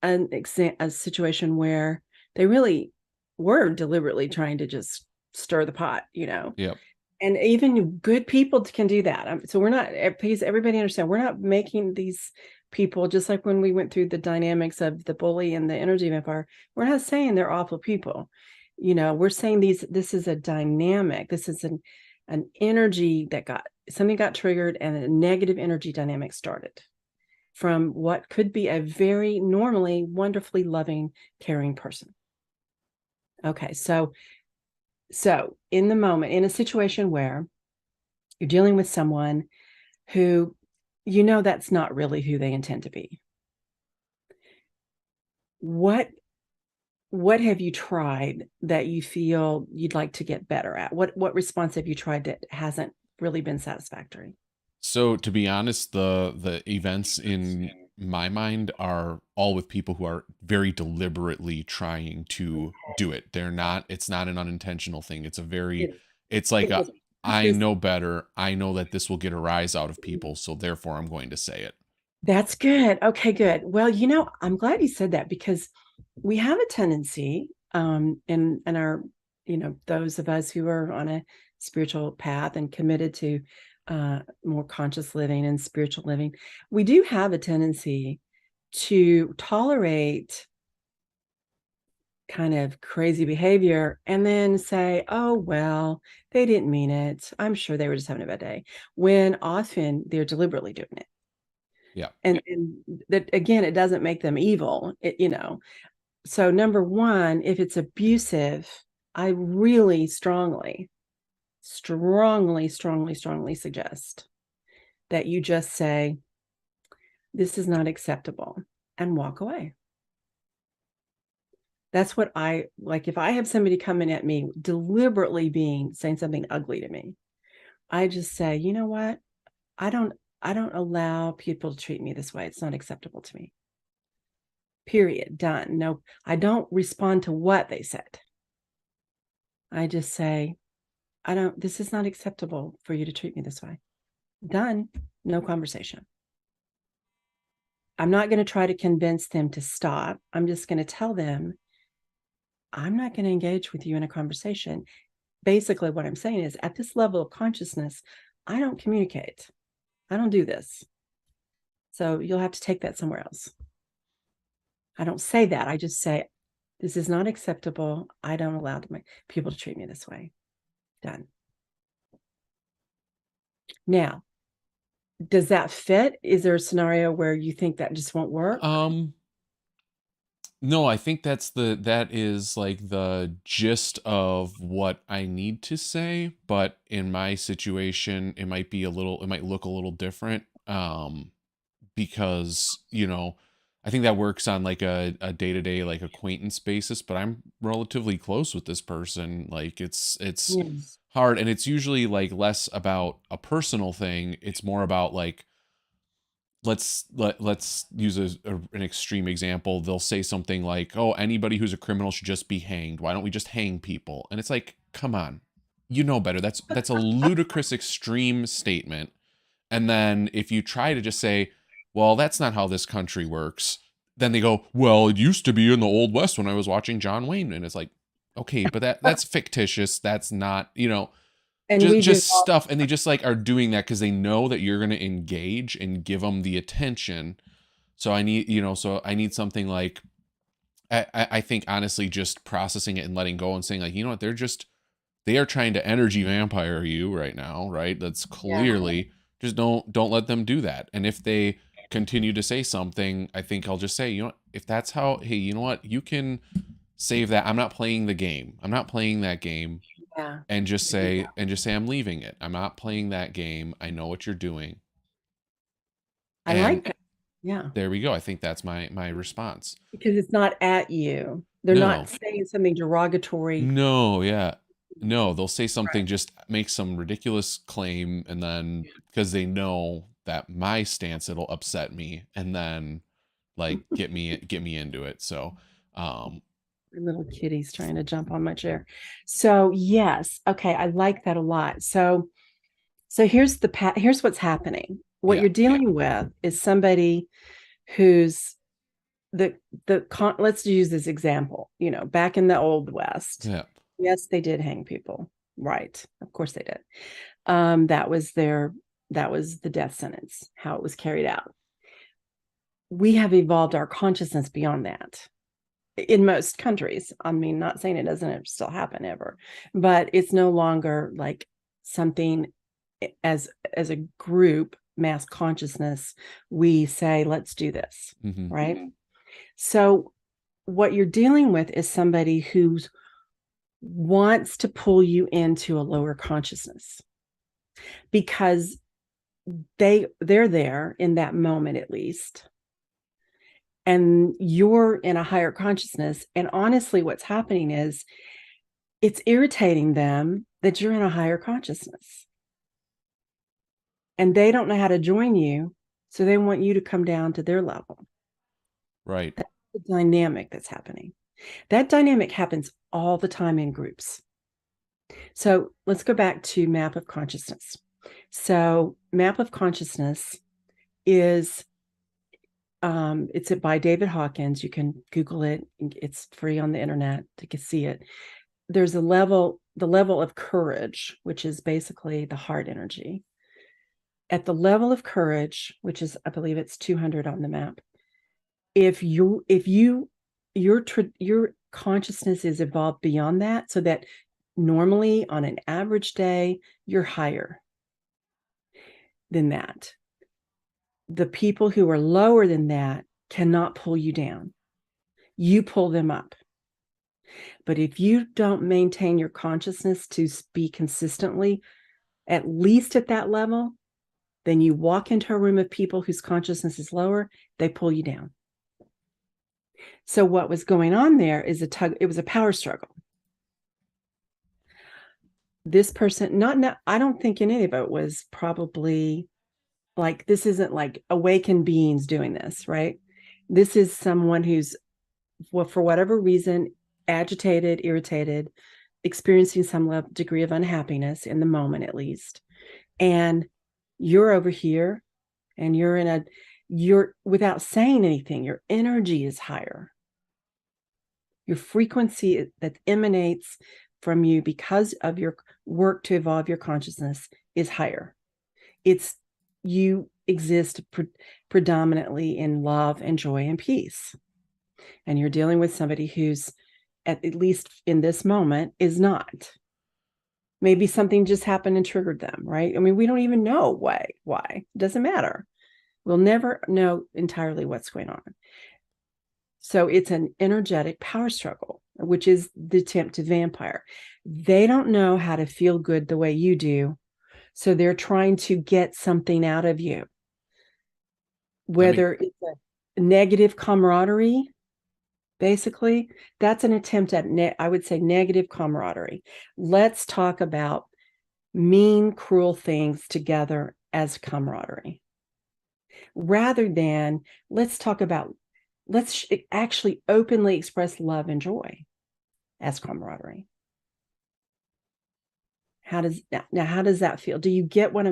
a situation where they really were deliberately trying to just stir the pot. Yep. And even good people can do that. So we're not, please, everybody understand, we're not making these people, just like when we went through the dynamics of the bully and the energy vampire, we're not saying they're awful people. We're saying this is a dynamic. This is an energy something got triggered, and a negative energy dynamic started from what could be a very normally, wonderfully loving, caring person. Okay, so in the moment, in a situation where you're dealing with someone who that's not really who they intend to be, what have you tried that you feel you'd like to get better at? What response have you tried that hasn't really been satisfactory? So to be honest, the events in my mind are all with people who are very deliberately trying to do it. They're not, it's not an unintentional thing. It's a very, It, it's like it a, was I just know better. I know that this will get a rise out of people. So therefore I'm going to say it. that's good. Okay, good. Well, I'm glad you said that because we have a tendency in our, those of us who are on a spiritual path and committed to more conscious living and spiritual living, we do have a tendency to tolerate kind of crazy behavior and then say, oh, well, they didn't mean it. I'm sure they were just having a bad day, when often they're deliberately doing it. Yeah. And that, again, it doesn't make them evil, So number one, if it's abusive, I really strongly, strongly, strongly, strongly suggest that you just say, this is not acceptable, and walk away. That's what I like. If I have somebody coming at me deliberately saying something ugly to me, I just say, you know what? I don't I don't allow people to treat me this way. It's not acceptable to me. Period. Done. No, I don't respond to what they said. I just say, this is not acceptable for you to treat me this way. Done. No conversation. I'm not going to try to convince them to stop. I'm just going to tell them, I'm not going to engage with you in a conversation. Basically, what I'm saying is, at this level of consciousness, I don't communicate. I don't do this. So you'll have to take that somewhere else. I don't say that. I just say, this is not acceptable. I don't allow people to treat me this way. Done. Now, does that fit? Is there a scenario where you think that just won't work? No, I think that is like the gist of what I need to say, but in my situation it might look a little different. Because, I think that works on like a day-to-day like acquaintance basis, but I'm relatively close with this person. Like it's Yes. hard, and it's usually like less about a personal thing. It's more about like, let's use an extreme example. They'll say something like, "Oh, anybody who's a criminal should just be hanged. Why don't we just hang people?" And it's like, come on, you know better. That's a ludicrous extreme statement. And then if you try to just say, "Well, that's not how this country works," then they go, "Well, it used to be in the old west when I was watching John Wayne." And it's like, okay, but that's fictitious. That's not, And just we've just evolved. stuff. And they just like are doing that because they know that you're going to engage and give them the attention. So I need something like, I think honestly just processing it and letting go and saying like, you know what, they are trying to energy vampire you right now, right? That's Yeah. clearly, just don't let them do that. And if they continue to say something, I think I'll just say, you know what, if that's how, hey, you know what, you can save that. I'm not playing the game. I'm not playing that game. Yeah. And just say I'm leaving it. I'm not playing that game. I know what you're doing. I And like that. Yeah. there we go. I think that's my response. Because it's not at you. They're not No. saying something derogatory. No, yeah. No, they'll say something, just make some ridiculous claim, and then because they know that my stance, it'll upset me, and then like get me into it. So, um Little kitties trying to jump on my chair. So yes, okay, I like that a lot. So here's what's happening. What yeah. you're dealing with is somebody who's let's use this example. Back in the old West, Yeah. yes, they did hang people. Right. Of course they did. That was the death sentence, how it was carried out. We have evolved our consciousness beyond that in most countries. I mean, not saying it doesn't still happen ever, but it's no longer like something as a group, mass consciousness, we say, let's do this, Hmm. right? So what you're dealing with is somebody who wants to pull you into a lower consciousness because they're there in that moment, at least, and you're in a higher consciousness. And honestly, what's happening is it's irritating them that you're in a higher consciousness and they don't know how to join you So they want you to come down to their level. Right. That's the dynamic that's happening. That dynamic happens all the time in groups. So let's go back to map of consciousness. So map of consciousness is it's by David Hawkins. You can Google it. It's free on the internet to see it. There's the level of courage, which is basically the heart energy. At the level of courage, which is, I believe it's 200 on the map, if your consciousness is evolved beyond that, so that normally on an average day, you're higher than that. The people who are lower than that cannot pull you down. You pull them up. But if you don't maintain your consciousness to be consistently, at least at that level, then you walk into a room of people whose consciousness is lower, they pull you down. So what was going on there is it was a power struggle. This person, I don't think any of it was probably like, this isn't like awakened beings doing this, right? This is someone who's, well, for whatever reason, agitated, irritated, experiencing some degree of unhappiness in the moment, at least. And you're over here and you're without saying anything, your energy is higher. Your frequency that emanates from you because of your work to evolve your consciousness is higher. You exist predominantly in love and joy and peace. And you're dealing with somebody who's, at least in this moment, is not. Maybe something just happened and triggered them, right? I mean, we don't even know why. It doesn't matter. We'll never know entirely what's going on. So it's an energetic power struggle, which is the attempt to vampire. They don't know how to feel good the way you do. So they're trying to get something out of you. Whether it's a negative camaraderie, basically, that's an attempt at, I would say, negative camaraderie. Let's talk about mean, cruel things together as camaraderie. Rather than, let's actually openly express love and joy as camaraderie. How does that feel? Do you get what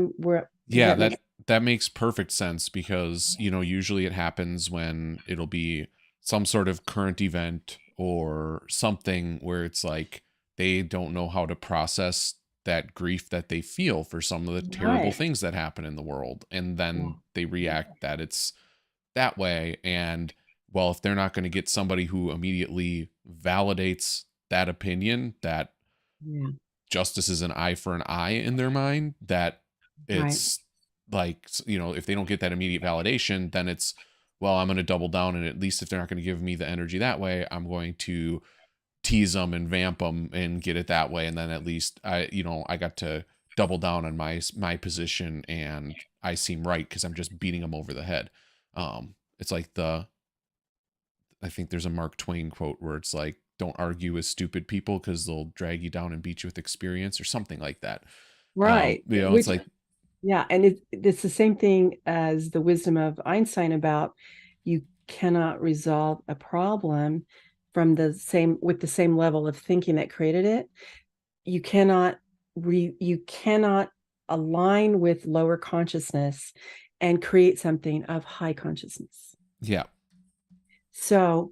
that makes perfect sense, because usually it happens when it'll be some sort of current event or something where it's like they don't know how to process that grief that they feel for some of the terrible things that happen in the world, and then they react that it's that way. And well, if they're not going to get somebody who immediately validates that opinion, that justice is an eye for an eye in their mind, that it's like, if they don't get that immediate validation, then it's, well, I'm going to double down. And at least if they're not going to give me the energy that way, I'm going to tease them and vamp them and get it that way. And then at least I got to double down on my position, and I seem right because I'm just beating them over the head. It's like I think there's a Mark Twain quote where it's like, don't argue with stupid people because they'll drag you down and beat you with experience, or something like that. Right. It's like, yeah. And it's the same thing as the wisdom of Einstein about you cannot resolve a problem with the same level of thinking that created it. You cannot align with lower consciousness and create something of high consciousness. Yeah. So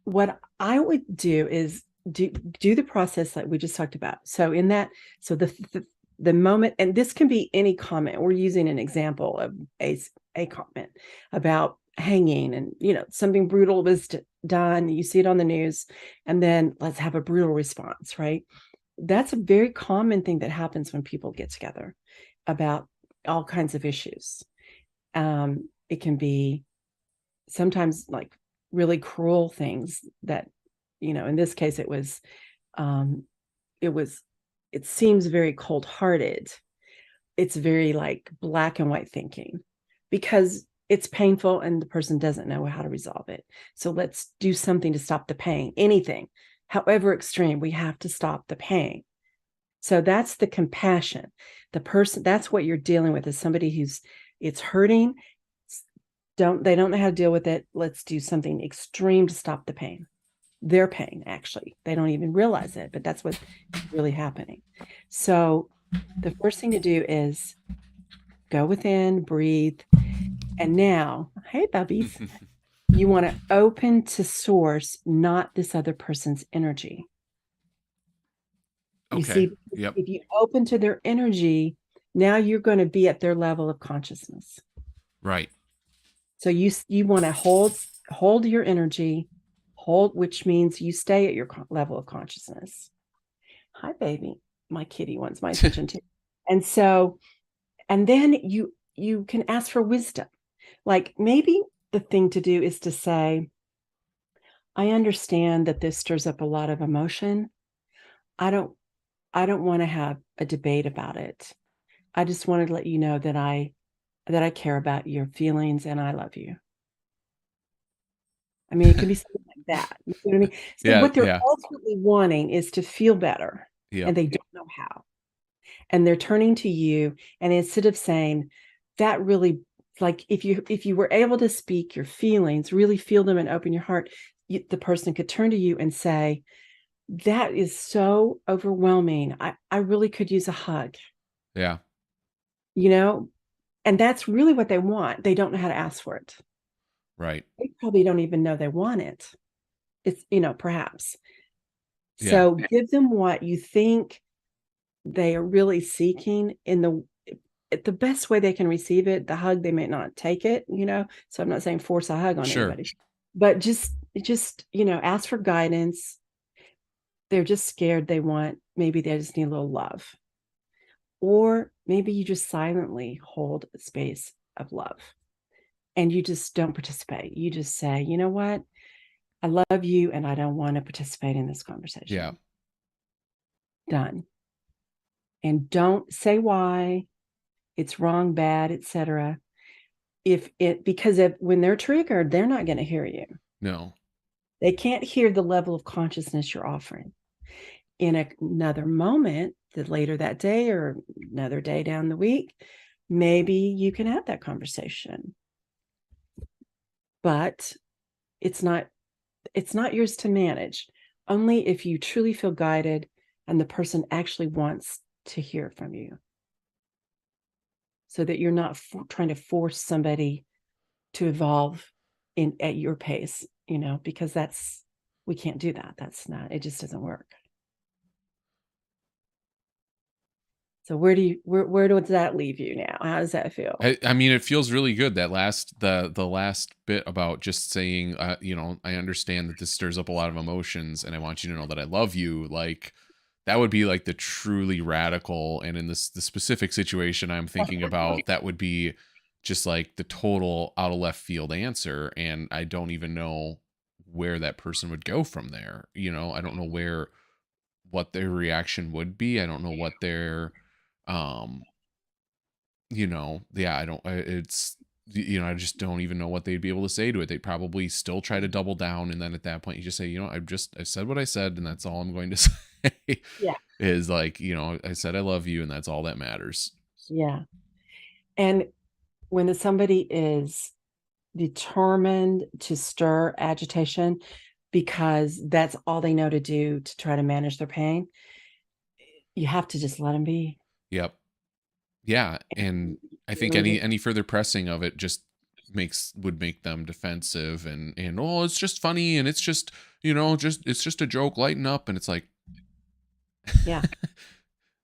what I would do is do the process like we just talked about. So in that, so the moment, and this can be any comment. We're using an example of a comment about hanging, and something brutal was done. You see it on the news, and then let's have a brutal response, right? That's a very common thing that happens when people get together about all kinds of issues. It can be sometimes like really cruel things that, in this case, it seems very cold-hearted. It's very like black and white thinking, because it's painful and the person doesn't know how to resolve it. So let's do something to stop the pain. Anything, however extreme, we have to stop the pain. So that's the compassion. The person, that's what you're dealing with, is somebody it's hurting, they don't know how to deal with it. Let's do something extreme to stop the pain. Their pain, actually. They don't even realize it, but that's what's really happening. So the first thing to do is go within, breathe. And now, hey, bubbies, you want to open to source, not this other person's energy. You Okay. see, Yep. if you open to their energy, now you're going to be at their level of consciousness. Right. So you want to hold your energy, which means you stay at your level of consciousness. Hi, baby. My kitty wants my attention too. And so, and then you can ask for wisdom. Like maybe the thing to do is to say, I understand that this stirs up a lot of emotion. I don't want to have a debate about it. I just wanted to let you know that I care about your feelings and I love you. I mean, it can be something like that. You know what I mean? So Yeah. what they're Yeah. ultimately wanting is to feel better, Yep. and they don't know how. And they're turning to you, and instead of saying that, really, like if you were able to speak your feelings, really feel them and open your heart, the person could turn to you and say, that is so overwhelming. I really could use a hug. Yeah. You know, and that's really what they want. They don't know how to ask for it. Right. They probably don't even know they want it. It's, perhaps. Yeah. So give them what you think they are really seeking in the best way they can receive it. The hug, they may not take it, so I'm not saying force a hug on Sure. anybody, but just, ask for guidance. They're just scared. Maybe they just need a little love. Or maybe you just silently hold a space of love and you just don't participate. You just say, you know what? I love you and I don't want to participate in this conversation. Yeah. Done. And don't say why it's wrong, bad, etc. Because when they're triggered, they're not going to hear you. No. They can't hear the level of consciousness you're offering. In another moment, later that day or another day down the week, maybe you can have that conversation. But it's not yours to manage. Only if you truly feel guided and the person actually wants to hear from you. So that you're not trying to force somebody to evolve at your pace, because we can't do that. It just doesn't work. So where does that leave you now? How does that feel? I mean, it feels really good. That the last bit about just saying, I understand that this stirs up a lot of emotions, and I want you to know that I love you. Like, that would be like the truly radical. And in the specific situation I'm thinking about, that would be just like the total out of left field answer, and I don't even know where that person would go from there. I don't know what their reaction would be. I don't know what their um yeah, I just don't even know what they'd be able to say to it. They'd probably still try to double down, and then at that point you just say, I said what I said, and that's all I'm going to say. Yeah. Is like, I said I love you, and that's all that matters. Yeah. And when somebody is determined to stir agitation because that's all they know to do to try to manage their pain, you have to just let them be. Yep. Yeah, and I think any further pressing of it just would make them defensive, and oh, it's just funny, and it's just it's just a joke, lighten up. And it's like, yeah.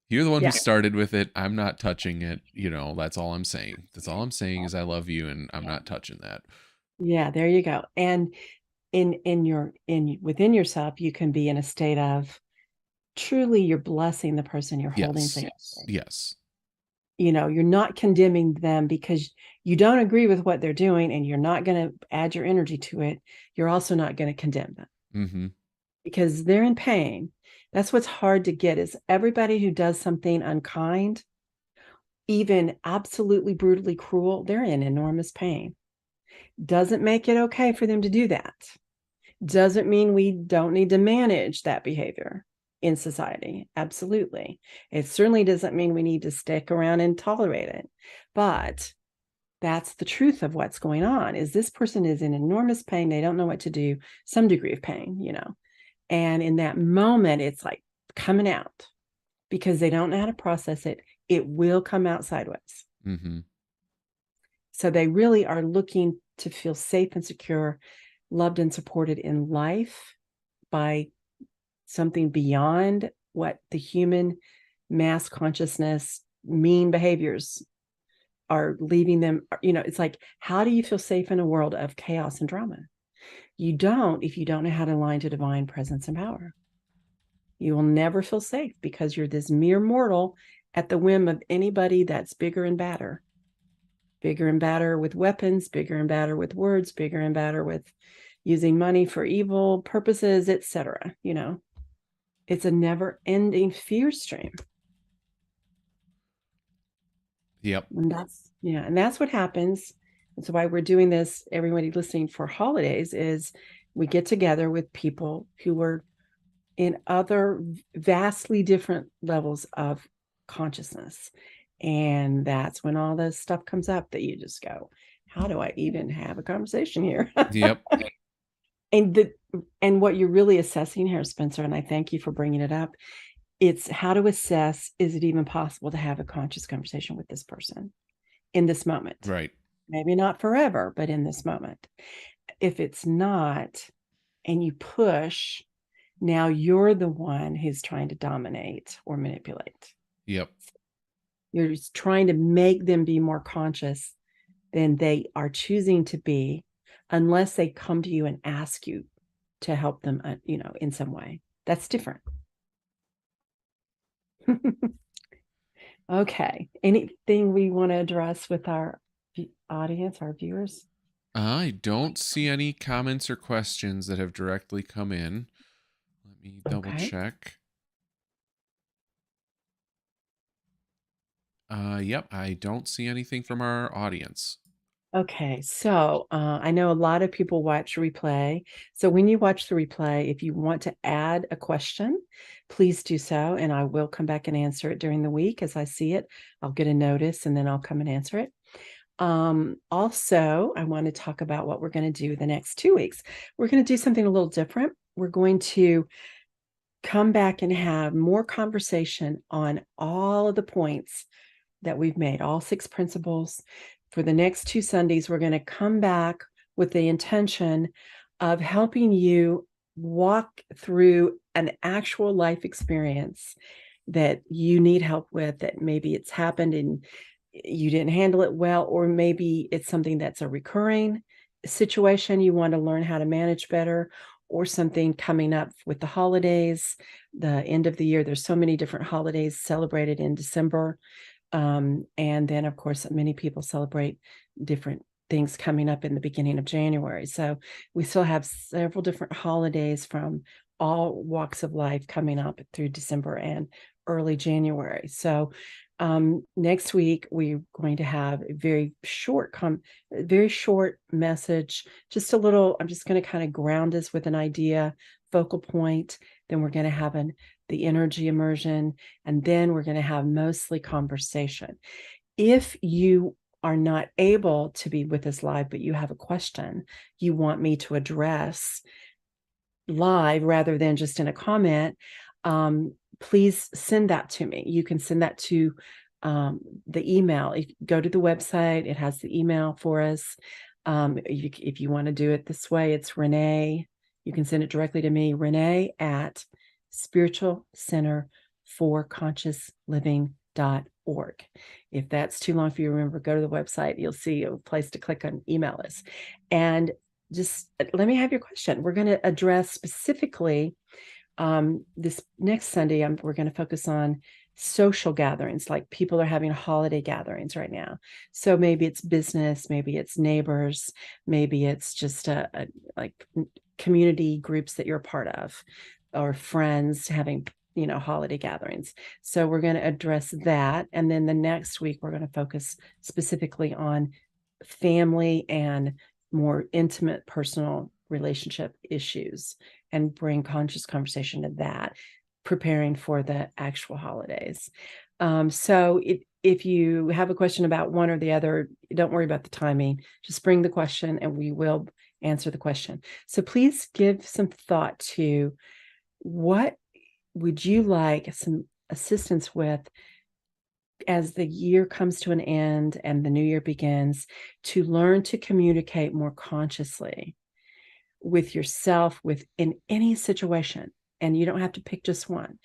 You're the one who started with it. I'm not touching it. That's all I'm saying. That's all I'm saying is I love you, and I'm not touching that. Yeah, there you go. And within yourself, you can be in a state of truly you're blessing the person you're holding. Yes. You're not condemning them because you don't agree with what they're doing, and you're not going to add your energy to it. You're also not going to condemn them because they're in pain. That's what's hard to get, is everybody who does something unkind, even absolutely brutally cruel, they're in enormous pain. Doesn't make it okay for them to do that. Doesn't mean we don't need to manage that behavior in society. Absolutely. It certainly doesn't mean we need to stick around and tolerate it. But That's the truth of what's going on, is this person is in enormous pain. They don't know what to do, some degree of pain, and in that moment, it's like coming out because they don't know how to process it. It will come out sideways. Mm-hmm. So they really are looking to feel safe and secure, loved and supported in life by something beyond what the human mass consciousness mean behaviors are leaving them. It's like, how do you feel safe in a world of chaos and drama? You don't if you don't know how to align to divine presence and power. You will never feel safe because you're this mere mortal at the whim of anybody that's bigger and badder with weapons, bigger and badder with words, bigger and badder with using money for evil purposes, etc. It's a never-ending fear stream. Yep. And that's what happens. That's why we're doing this. Everybody listening for holidays is we get together with people who are in other vastly different levels of consciousness. And that's when all this stuff comes up that you just go, how do I even have a conversation here? Yep. And what you're really assessing here, Spencer, and I thank you for bringing it up, it's how to assess, is it even possible to have a conscious conversation with this person in this moment? Right. Maybe not forever, but in this moment. If it's not, and you push, now you're the one who's trying to dominate or manipulate. Yep. You're just trying to make them be more conscious than they are choosing to be, unless they come to you and ask you to help them, in some way. That's different. Okay. Anything we want to address with our audience, our viewers? I don't see any comments or questions that have directly come in. Let me double check. Yep, I don't see anything from our audience. Okay, so I know a lot of people watch replay. So when you watch the replay, if you want to add a question, please do so, and I will come back and answer it during the week as I see it. I'll get a notice and then I'll come and answer it. Also, I want to talk about what we're going to do the next 2 weeks. We're going to do something a little different. We're going to come back and have more conversation on all of the points that we've made, all 6 principles. For the next 2 Sundays, we're going to come back with the intention of helping you walk through an actual life experience that you need help with, that maybe it's happened and you didn't handle it well, or maybe it's something that's a recurring situation you want to learn how to manage better, or something coming up with the holidays, the end of the year. There's so many different holidays celebrated in December. And then, of course, many people celebrate different things coming up in the beginning of January. So we still have several different holidays from all walks of life coming up through December and early January. So next week, we're going to have a very short message, just a little. I'm just going to kind of ground us with an idea, focal point. Then we're going to have the energy immersion, and then we're going to have mostly conversation. If you are not able to be with us live, but you have a question you want me to address live rather than just in a comment, please send that to me. You can send that to the email. If you go to the website, it has the email for us. If you want to do it this way, it's Renee. You can send it directly to me, Renee at spiritualcenterforconsciousliving.org. If that's too long for you to remember, go to the website. You'll see a place to click on email us. And just let me have your question. We're going to address specifically this next Sunday. We're going to focus on social gatherings, like people are having holiday gatherings right now. So maybe it's business, maybe it's neighbors, maybe it's just like community groups that you're a part of, or friends having holiday gatherings. So we're going to address that. And then the next week, we're going to focus specifically on family and more intimate personal relationship issues and bring conscious conversation to that, preparing for the actual holidays. So if you have a question about one or the other, don't worry about the timing. Just bring the question and we will answer the question. So please give some thought to what would you like some assistance with as the year comes to an end and the new year begins, to learn to communicate more consciously with yourself within any situation. And you don't have to pick just one.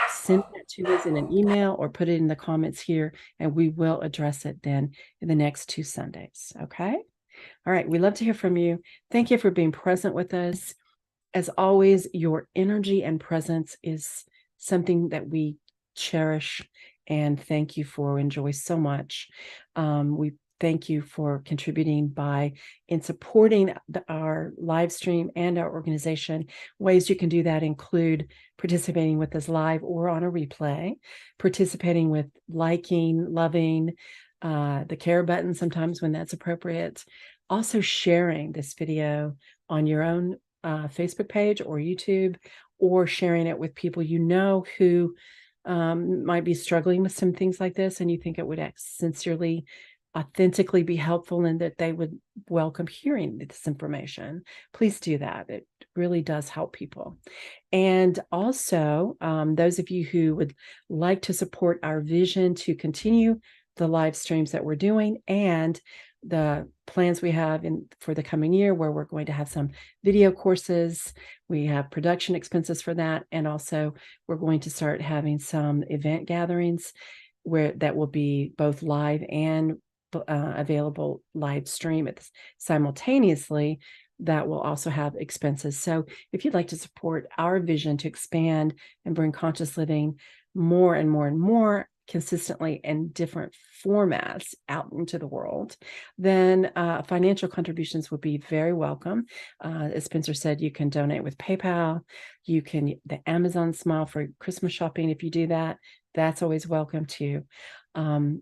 Send it to us in an email or put it in the comments here, and we will address it then in the next 2 Sundays. Okay. All right. We love to hear from you. Thank you for being present with us. As always, your energy and presence is something that we cherish and thank you for, enjoy so much. We thank you for contributing by in supporting our live stream and our organization. Ways you can do that include participating with us live or on a replay, participating with liking, loving, the care button sometimes when that's appropriate. Also sharing this video on your own Facebook page or YouTube, or sharing it with people you know who might be struggling with some things like this, and you think it would sincerely, authentically be helpful and that they would welcome hearing this information. Please do that. It really does help people. And also, those of you who would like to support our vision to continue the live streams that we're doing and the plans we have for the coming year, where we're going to have some video courses, we have production expenses for that, and also we're going to start having some event gatherings where that will be both live and available live stream simultaneously. That will also have expenses. So if you'd like to support our vision to expand and bring conscious living more and more and more consistently in different formats out into the world, then financial contributions would be very welcome. As Spencer said, you can donate with PayPal. You can, the Amazon Smile for Christmas shopping. If you do that, that's always welcome too.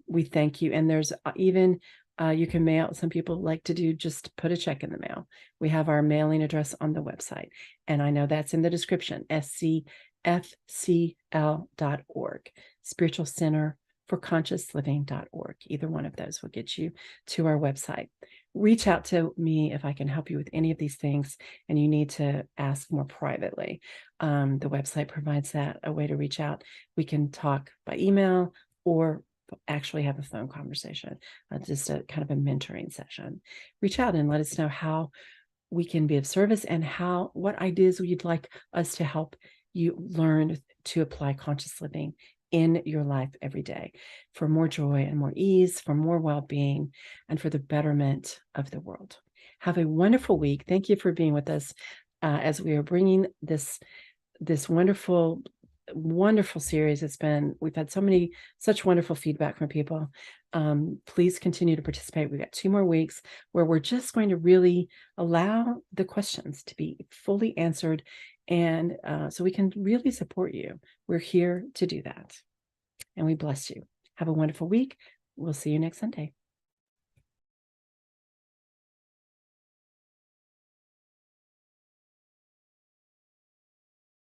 We thank you. And there's even, you can mail, some people like to do just put a check in the mail. We have our mailing address on the website. And I know that's in the description, scfcl.org, Spiritual Center for Conscious Living.org. Either one of those will get you to our website. Reach out to me if I can help you with any of these things and you need to ask more privately. The website provides that, a way to reach out. We can talk by email or actually have a phone conversation, just a kind of a mentoring session. Reach out and let us know how we can be of service and what ideas you'd like us to help you learn to apply conscious living in your life every day for more joy and more ease, for more well-being, and for the betterment of the world. Have a wonderful week. Thank you for being with us as we are bringing this wonderful series. We've had such wonderful feedback from people. Please continue to participate. We've got 2 more weeks where we're just going to really allow the questions to be fully answered. And so we can really support you. We're here to do that. And we bless you. Have a wonderful week. We'll see you next Sunday.